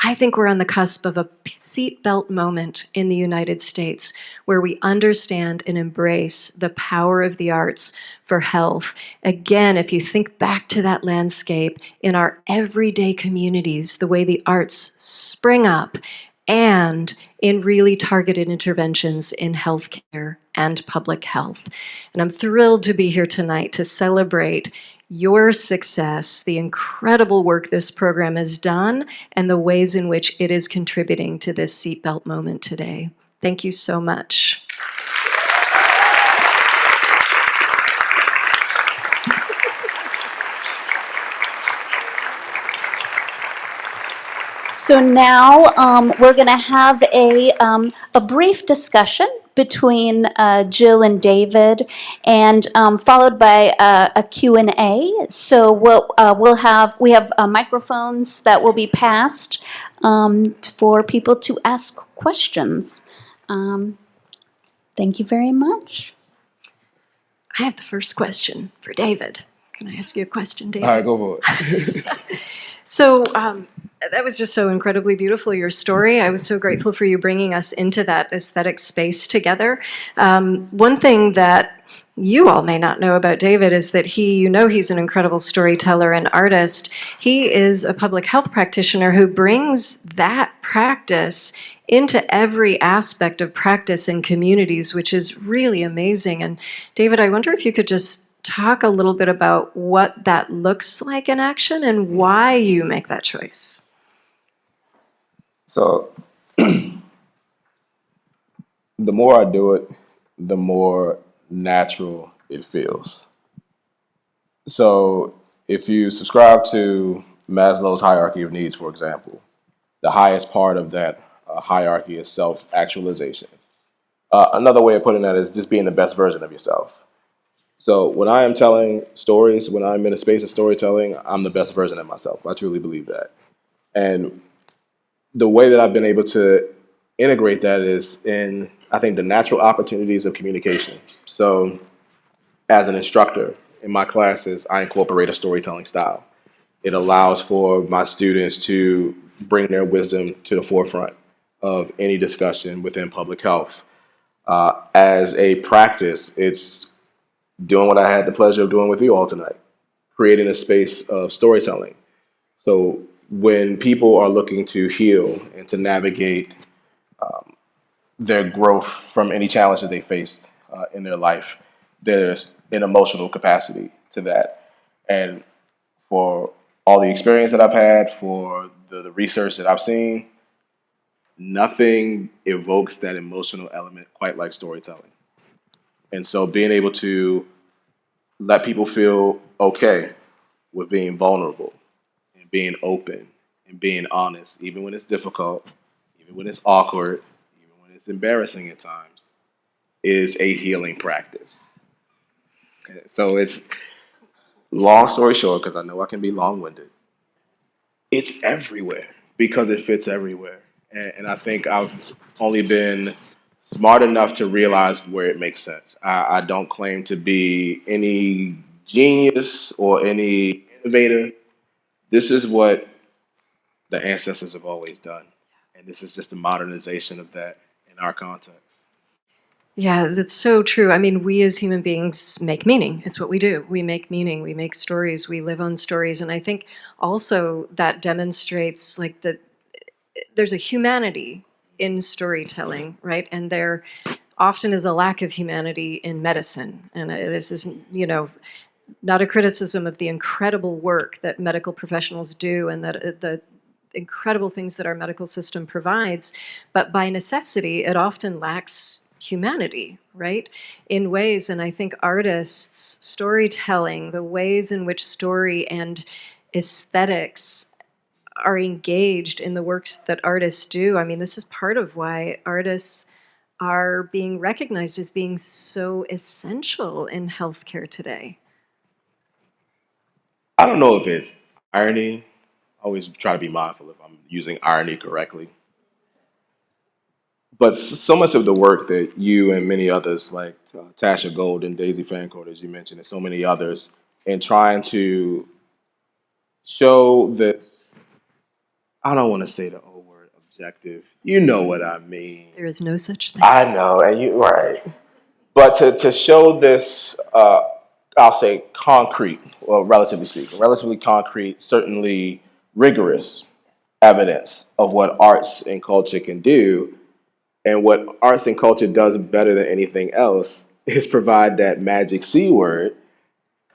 I think we're on the cusp of a seatbelt moment in the United States where we understand and embrace the power of the arts for health. Again, if you think back to that landscape in our everyday communities, the way the arts spring up, and in really targeted interventions in healthcare and public health. And I'm thrilled to be here tonight to celebrate your success, the incredible work this program has done, and the ways in which it is contributing to this seatbelt moment today. Thank you so much. So now we're going to have a brief discussion between Jill and David, and followed by a Q&A. So we have microphones that will be passed for people to ask questions. Thank you very much. I have the first question for David. Can I ask you a question, David? All right, go for it. So that was just so incredibly beautiful, your story. I was so grateful for you bringing us into that aesthetic space together. One thing that you all may not know about David is that he's an incredible storyteller and artist. He is a public health practitioner who brings that practice into every aspect of practice in communities, which is really amazing. And David, I wonder if you could just talk a little bit about what that looks like in action and why you make that choice. So the more I do it, the more natural it feels. So if you subscribe to Maslow's hierarchy of needs, for example, the highest part of that hierarchy is self-actualization. Another way of putting that is just being the best version of yourself. So when I am telling stories, when I'm in a space of storytelling, I'm the best version of myself. I truly believe that. And the way that I've been able to integrate that is in, I think, the natural opportunities of communication. So as an instructor in my classes, I incorporate a storytelling style. It allows for my students to bring their wisdom to the forefront of any discussion within public health. As a practice, it's doing what I had the pleasure of doing with you all tonight, creating a space of storytelling. So when people are looking to heal and to navigate their growth from any challenge that they faced in their life, there's an emotional capacity to that. And for all the experience that I've had, for the research that I've seen, nothing evokes that emotional element quite like storytelling. And so being able to let people feel okay with being vulnerable and being open and being honest, even when it's difficult, even when it's awkward, even when it's embarrassing at times, is a healing practice. So it's, long story short, because I know I can be long-winded, it's everywhere because it fits everywhere. And I think I've only been smart enough to realize where it makes sense. I don't claim to be any genius or any innovator. This is what the ancestors have always done. And this is just a modernization of that in our context. Yeah, that's so true. I mean, we as human beings make meaning. It's what we do. We make meaning. We make stories. We live on stories. And I think also that demonstrates like that there's a humanity in storytelling, right? And there often is a lack of humanity in medicine. And this is, not a criticism of the incredible work that medical professionals do and that the incredible things that our medical system provides, but by necessity, it often lacks humanity, right? In ways, and I think artists, storytelling, the ways in which story and aesthetics are engaged in the works that artists do. I mean, this is part of why artists are being recognized as being so essential in healthcare today. I don't know if it's irony. I always try to be mindful if I'm using irony correctly. But so much of the work that you and many others, like Tasha Gold and Daisy Fancourt, as you mentioned, and so many others, in trying to show this, I don't want to say the old word objective. You know what I mean. There is no such thing. I know, and you right. But to show this, I'll say concrete, well, relatively speaking, relatively concrete, certainly rigorous evidence of what arts and culture can do. And what arts and culture does better than anything else is provide that magic C word,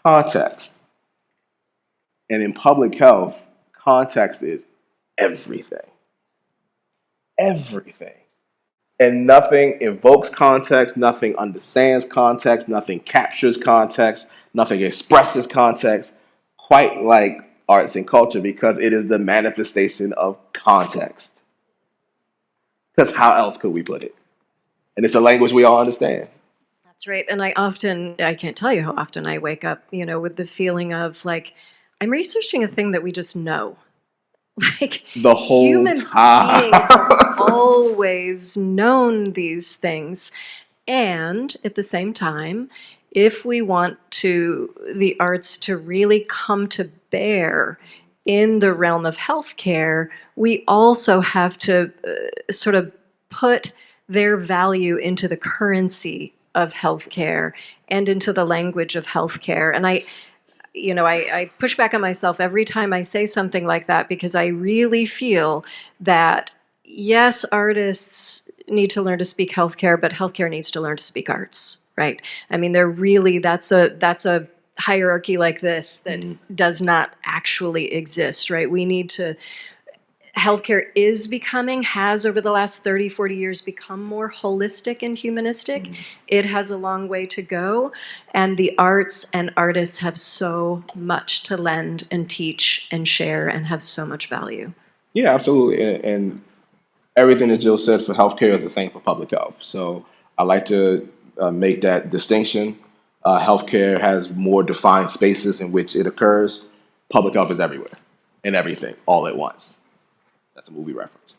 context. And in public health, context is everything. Everything. And nothing invokes context, nothing understands context, nothing captures context, nothing expresses context, quite like arts and culture, because it is the manifestation of context. Because how else could we put it? And it's a language we all understand. That's right. And I can't tell you how often I wake up, with the feeling of like, I'm researching a thing that we just know. Like The whole human time. beings have always known these things. And at the same time, if we want the arts to really come to bear in the realm of healthcare, we also have to sort of put their value into the currency of healthcare and into the language of healthcare. And I push back on myself every time I say something like that, because I really feel that, yes, artists need to learn to speak healthcare, but healthcare needs to learn to speak arts, right? I mean, that's a hierarchy like this that does not actually exist, right? Healthcare has over the last 30, 40 years become more holistic and humanistic. It has a long way to go. And the arts and artists have so much to lend and teach and share and have so much value. Yeah, absolutely. And everything that Jill said for healthcare is the same for public health. So I like to make that distinction. Healthcare has more defined spaces in which it occurs. Public health is everywhere and everything all at once. That's a movie reference.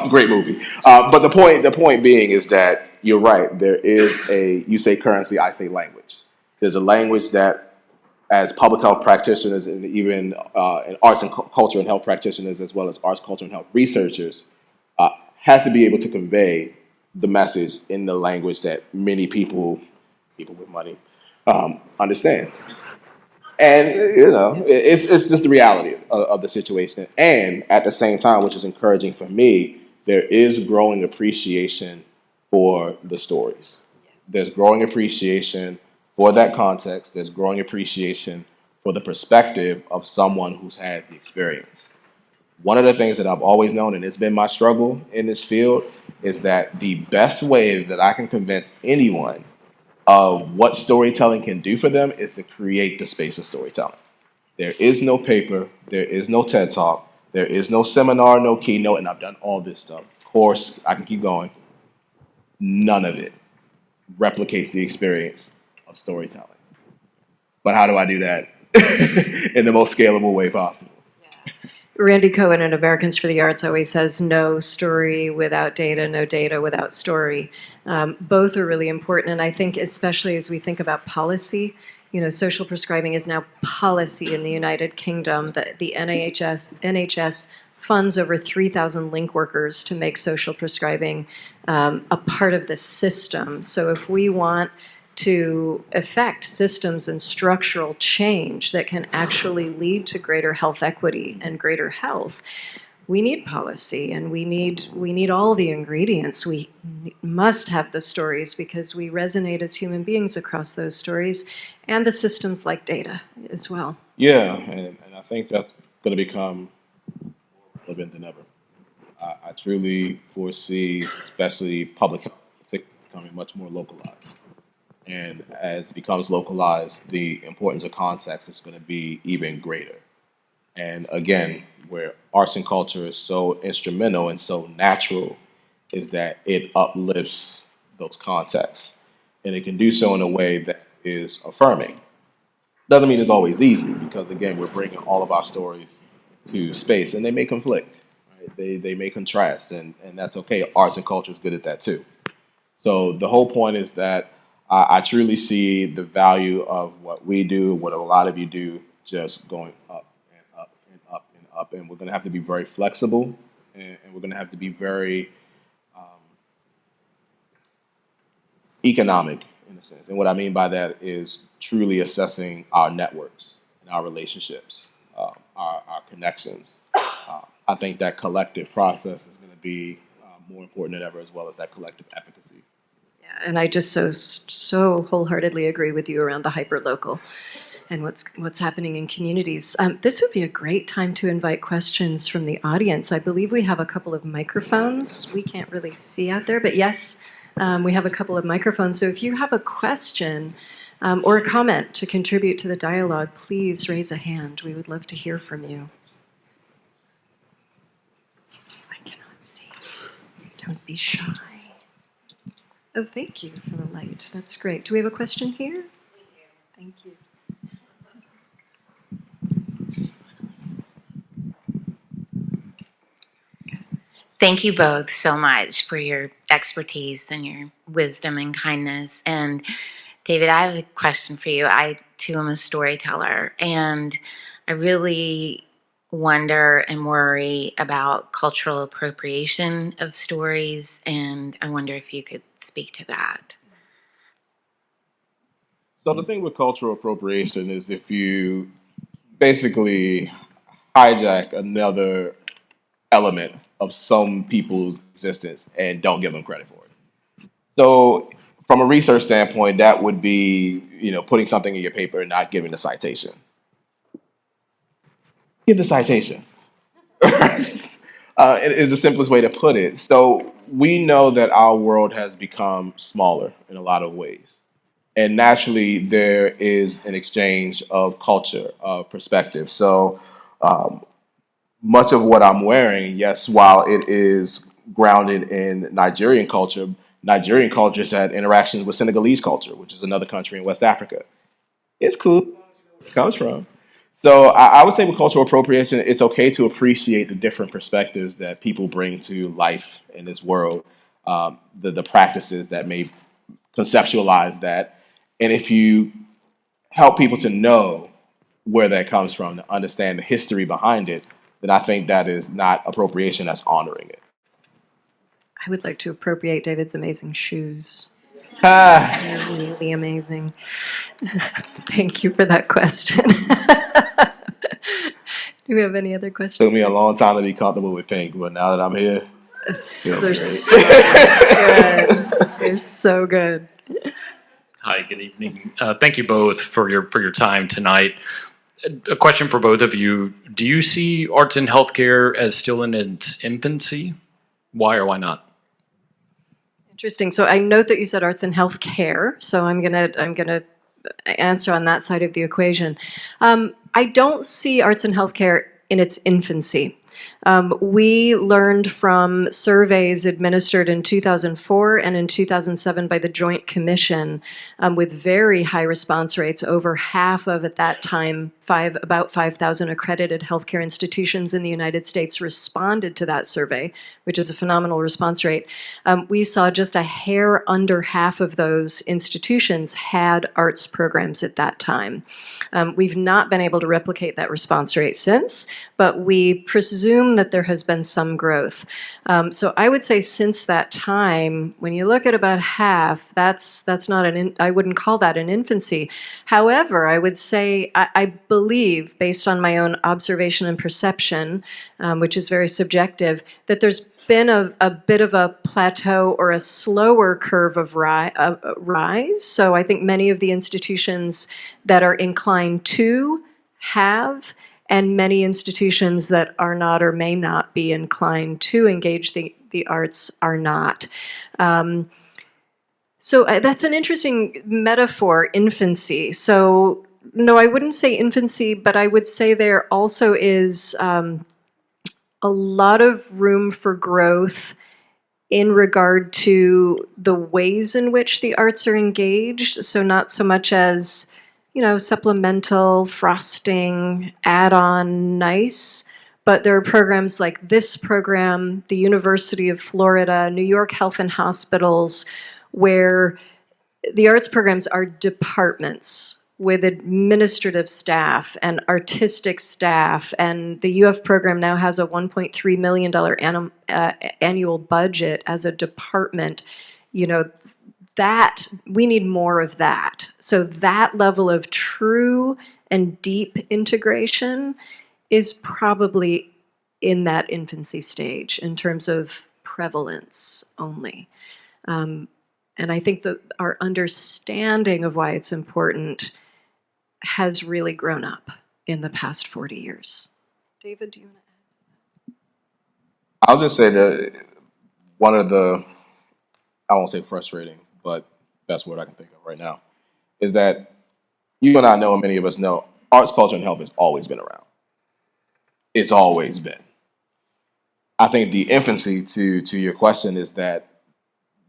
Great movie. But the point being is that you're right. There is you say currency, I say language. There's a language that, as public health practitioners and even in arts and culture and health practitioners, as well as arts, culture, and health researchers, has to be able to convey the message in the language that many people with money, understand. And it's just the reality of the situation. And at the same time, which is encouraging for me, there is growing appreciation for the stories. There's growing appreciation for that context. There's growing appreciation for the perspective of someone who's had the experience. One of the things that I've always known, and it's been my struggle in this field, is that the best way that I can convince anyone of what storytelling can do for them is to create the space of storytelling. There is no paper, there is no TED Talk, there is no seminar, no keynote, and I've done all this stuff. Course, I can keep going. None of it replicates the experience of storytelling. But how do I do that in the most scalable way possible? Randy Cohen in Americans for the Arts always says, no story without data, no data without story. Both are really important, and I think especially as we think about policy, social prescribing is now policy in the United Kingdom. The NHS funds over 3,000 link workers to make social prescribing a part of the system. So if we want to affect systems and structural change that can actually lead to greater health equity and greater health, we need policy, and we need all the ingredients. We must have the stories because we resonate as human beings across those stories, and the systems like data as well. Yeah, and I think that's going to become more relevant than ever. I truly foresee, especially public health, becoming much more localized. And as it becomes localized, the importance of context is going to be even greater. And again, where arts and culture is so instrumental and so natural is that it uplifts those contexts. And it can do so in a way that is affirming. Doesn't mean it's always easy because, again, we're bringing all of our stories to space and they may conflict. Right? They may contrast, and that's okay. Arts and culture is good at that too. So the whole point is that I truly see the value of what we do, what a lot of you do, just going up and up and up and up. And we're going to have to be very flexible, and we're going to have to be very economic in a sense. And what I mean by that is truly assessing our networks and our relationships, our connections. I think that collective process is going to be more important than ever, as well as that collective efficacy. And I just so wholeheartedly agree with you around the hyperlocal and what's happening in communities. This would be a great time to invite questions from the audience. I believe we have a couple of microphones. We can't really see out there, but yes, we have a couple of microphones. So if you have a question or a comment to contribute to the dialogue, please raise a hand. We would love to hear from you. I cannot see. Don't be shy. Oh, thank you for the light. That's great. Do we have a question here? Thank you. Thank you both so much for your expertise and your wisdom and kindness. And David, I have a question for you. I, too, am a storyteller, and I really wonder and worry about cultural appropriation of stories, and I wonder if you could speak to that. So the thing with cultural appropriation is if you basically hijack another element of some people's existence and don't give them credit for it. So from a research standpoint, that would be, putting something in your paper and not giving the citation. Give the citation. It is the simplest way to put it. So we know that our world has become smaller in a lot of ways. And naturally, there is an exchange of culture, of perspective. So much of what I'm wearing, yes, while it is grounded in Nigerian culture has had interactions with Senegalese culture, which is another country in West Africa. It's cool where it comes from. So I would say with cultural appropriation, it's okay to appreciate the different perspectives that people bring to life in this world, the practices that may conceptualize that. And if you help people to know where that comes from, to understand the history behind it, then I think that is not appropriation, that's honoring it. I would like to appropriate David's amazing shoes. Ah. They're really amazing. Thank you for that question. Do we have any other questions? Took me a long time to be comfortable with pink, but now that I'm here, they're so good. They're so good. Hi, good evening. Thank you both for your time tonight. A question for both of you. Do you see arts and healthcare as still in its infancy? Why or why not? Interesting. So I note that you said arts and healthcare. So I'm gonna answer on that side of the equation. I don't see arts and healthcare in its infancy. We learned from surveys administered in 2004 and in 2007 by the Joint Commission with very high response rates. Over half of, at that time, about 5,000 accredited healthcare institutions in the United States responded to that survey, which is a phenomenal response rate. We saw just a hair under half of those institutions had arts programs at that time. We've not been able to replicate that response rate since, but we presume that there has been some growth. So I would say since that time, when you look at about half, that's not I wouldn't call that an infancy. However, I would say I believe, based on my own observation and perception, which is very subjective, that there's been a bit of a plateau or a slower curve of rise. So I think many of the institutions that are inclined to have, and many institutions that are not or may not be inclined to engage the arts are not. So that's an interesting metaphor, infancy. So no, I wouldn't say infancy, but I would say there also is a lot of room for growth in regard to the ways in which the arts are engaged. So not so much as, supplemental, frosting, add-on, nice, but there are programs like this program, the University of Florida, New York Health and Hospitals, where the arts programs are departments with administrative staff and artistic staff, and the UF program now has a $1.3 million annual budget as a department. That we need more of that. So that level of true and deep integration is probably in that infancy stage in terms of prevalence only. And I think that our understanding of why it's important has really grown up in the past 40 years. David, do you want to add? I'll just say that one of the, I won't say frustrating, but best word I can think of right now, is that you and I know, and many of us know, arts, culture, and health has always been around. It's always been. I think the infancy to your question is that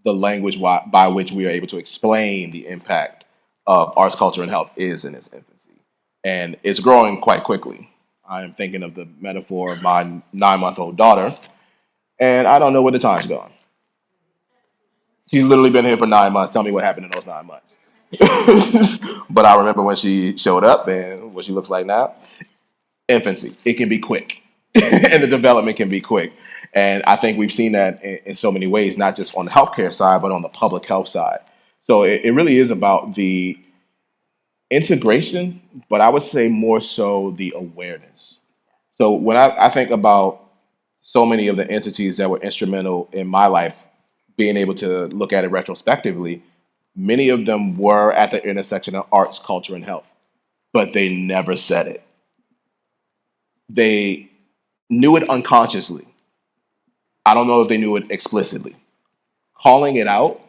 the language by which we are able to explain the impact of arts, culture, and health is in its infancy. And it's growing quite quickly. I am thinking of the metaphor of my 9-month-old daughter, and I don't know where the time's gone. She's literally been here for 9 months. Tell me what happened in those 9 months. But I remember when she showed up and what she looks like now. Infancy. It can be quick. And the development can be quick. And I think we've seen that in so many ways, not just on the healthcare side, but on the public health side. So it really is about the integration, but I would say more so the awareness. So when I think about so many of the entities that were instrumental in my life, being able to look at it retrospectively, many of them were at the intersection of arts, culture, and health, but they never said it. They knew it unconsciously. I don't know if they knew it explicitly. Calling it out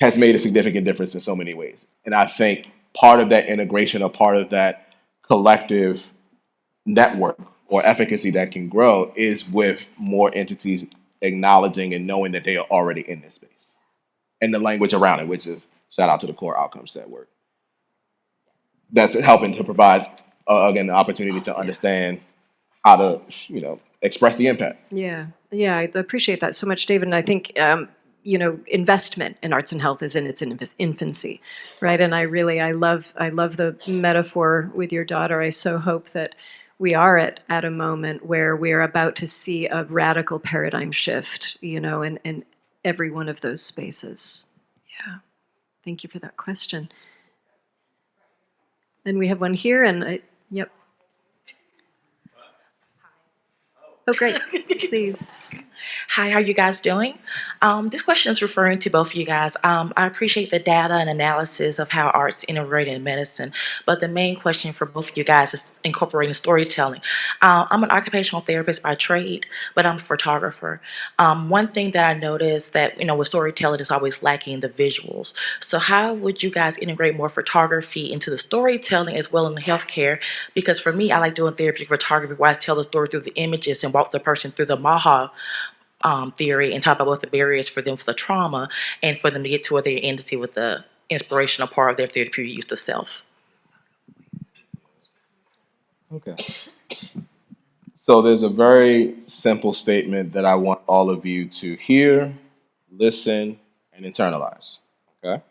has made a significant difference in so many ways. And I think part of that integration or part of that collective network or efficacy that can grow is with more entities acknowledging and knowing that they are already in this space. And the language around it, which is shout out to the core outcomes set work. That's helping to provide, again, the opportunity to understand how to, express the impact. Yeah, I appreciate that so much, David. And I think, investment in arts and health is in its infancy, right? And I love the metaphor with your daughter. I so hope that we are at a moment where we're about to see a radical paradigm shift, in every one of those spaces. Yeah, thank you for that question. And we have one here, and yep. Oh, great. Please. Hi, how are you guys doing? This question is referring to both of you guys. I appreciate the data and analysis of how art's integrated in medicine, but the main question for both of you guys is incorporating storytelling. I'm an occupational therapist by trade, but I'm a photographer. One thing that I noticed that, with storytelling is always lacking the visuals. So how would you guys integrate more photography into the storytelling as well in the healthcare? Because for me, I like doing therapeutic photography where I tell the story through the images and walk the person through the MAHA theory and talk about what the barriers for them for the trauma and for them to get to where their entity with the inspirational part of their therapeutic use of self. Okay. So there's a very simple statement that I want all of you to hear, listen, and internalize. Okay?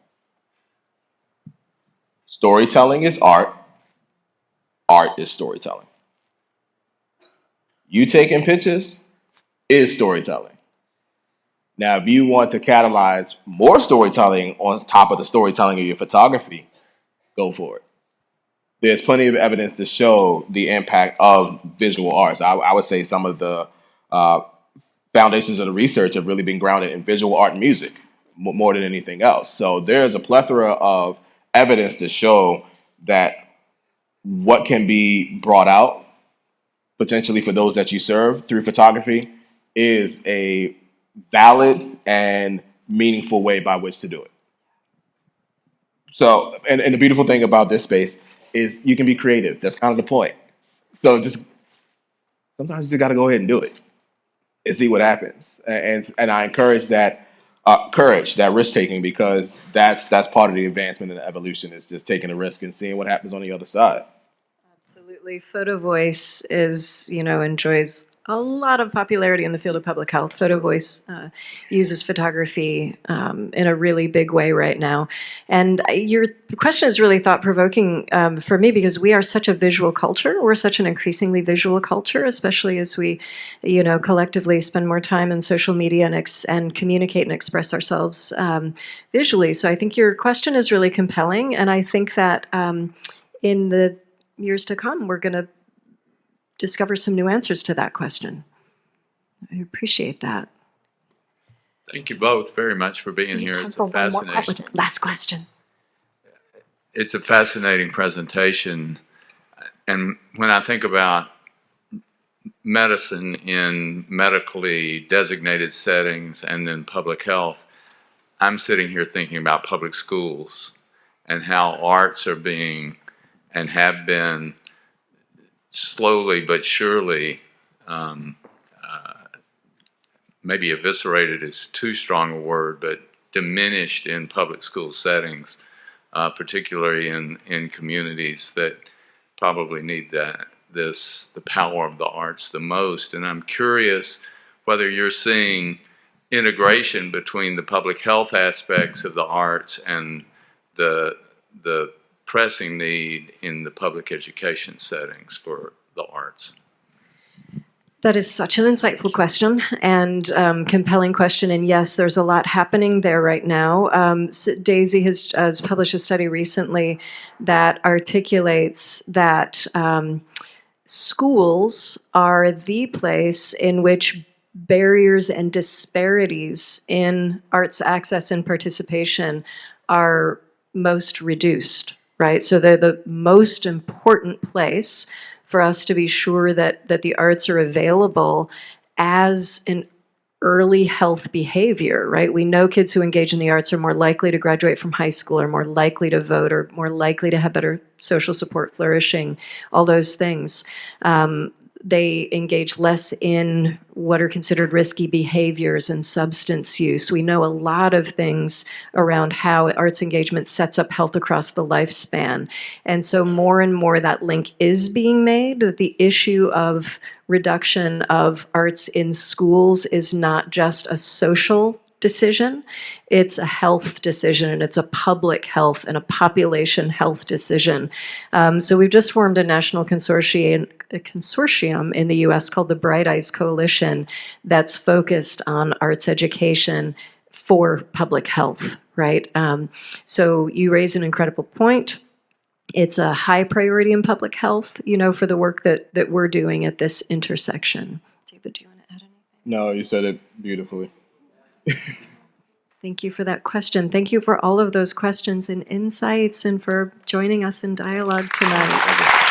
Storytelling is art. Art is storytelling. You taking pictures is storytelling. Now, if you want to catalyze more storytelling on top of the storytelling of your photography, go for it. There's plenty of evidence to show the impact of visual arts. I would say some of the uh, foundations of the research have really been grounded in visual art and music more than anything else. So there's a plethora of evidence to show that what can be brought out potentially for those that you serve through photography is a valid and meaningful way by which to do it. So, and the beautiful thing about this space is you can be creative. That's kind of the point. So just sometimes you just got to go ahead and do it and see what happens. And I encourage that courage, that risk taking, because that's part of the advancement and the evolution is just taking a risk and seeing what happens on the other side. Absolutely. Photo voice is, enjoys a lot of popularity in the field of public health. Photo voice uses photography in a really big way right now. And your question is really thought-provoking for me because we are such a visual culture. We're such an increasingly visual culture, especially as we, collectively spend more time in social media and communicate and express ourselves visually. So I think your question is really compelling. And I think that in the years to come, we're going to discover some new answers to that question. I appreciate that. Thank you both very much for being here. It's a fascinating. Last question. It's a fascinating presentation, and when I think about medicine in medically designated settings and then public health, I'm sitting here thinking about public schools and how arts are being and have been slowly but surely, maybe eviscerated is too strong a word, but diminished in public school settings, particularly in communities that probably need the power of the arts the most. And I'm curious whether you're seeing integration between the public health aspects of the arts and the pressing need in the public education settings for the arts. That is such an insightful question and compelling question. And yes, there's a lot happening there right now. So Daisy has published a study recently that articulates that schools are the place in which barriers and disparities in arts access and participation are most reduced, right? So they're the most important place for us to be sure that the arts are available as an early health behavior, right? We know kids who engage in the arts are more likely to graduate from high school, are more likely to vote, or more likely to have better social support flourishing, all those things. They engage less in what are considered risky behaviors and substance use. We know a lot of things around how arts engagement sets up health across the lifespan. And so more and more that link is being made, that the issue of reduction of arts in schools is not just a social decision, it's a health decision, and it's a public health and a population health decision. So we've just formed a national consortium in the US called the Bright Eyes Coalition that's focused on arts education for public health, right? So you raise an incredible point. It's a high priority in public health, for the work that we're doing at this intersection. David, do you want to add anything? No, you said it beautifully. Thank you for that question. Thank you for all of those questions and insights and for joining us in dialogue tonight.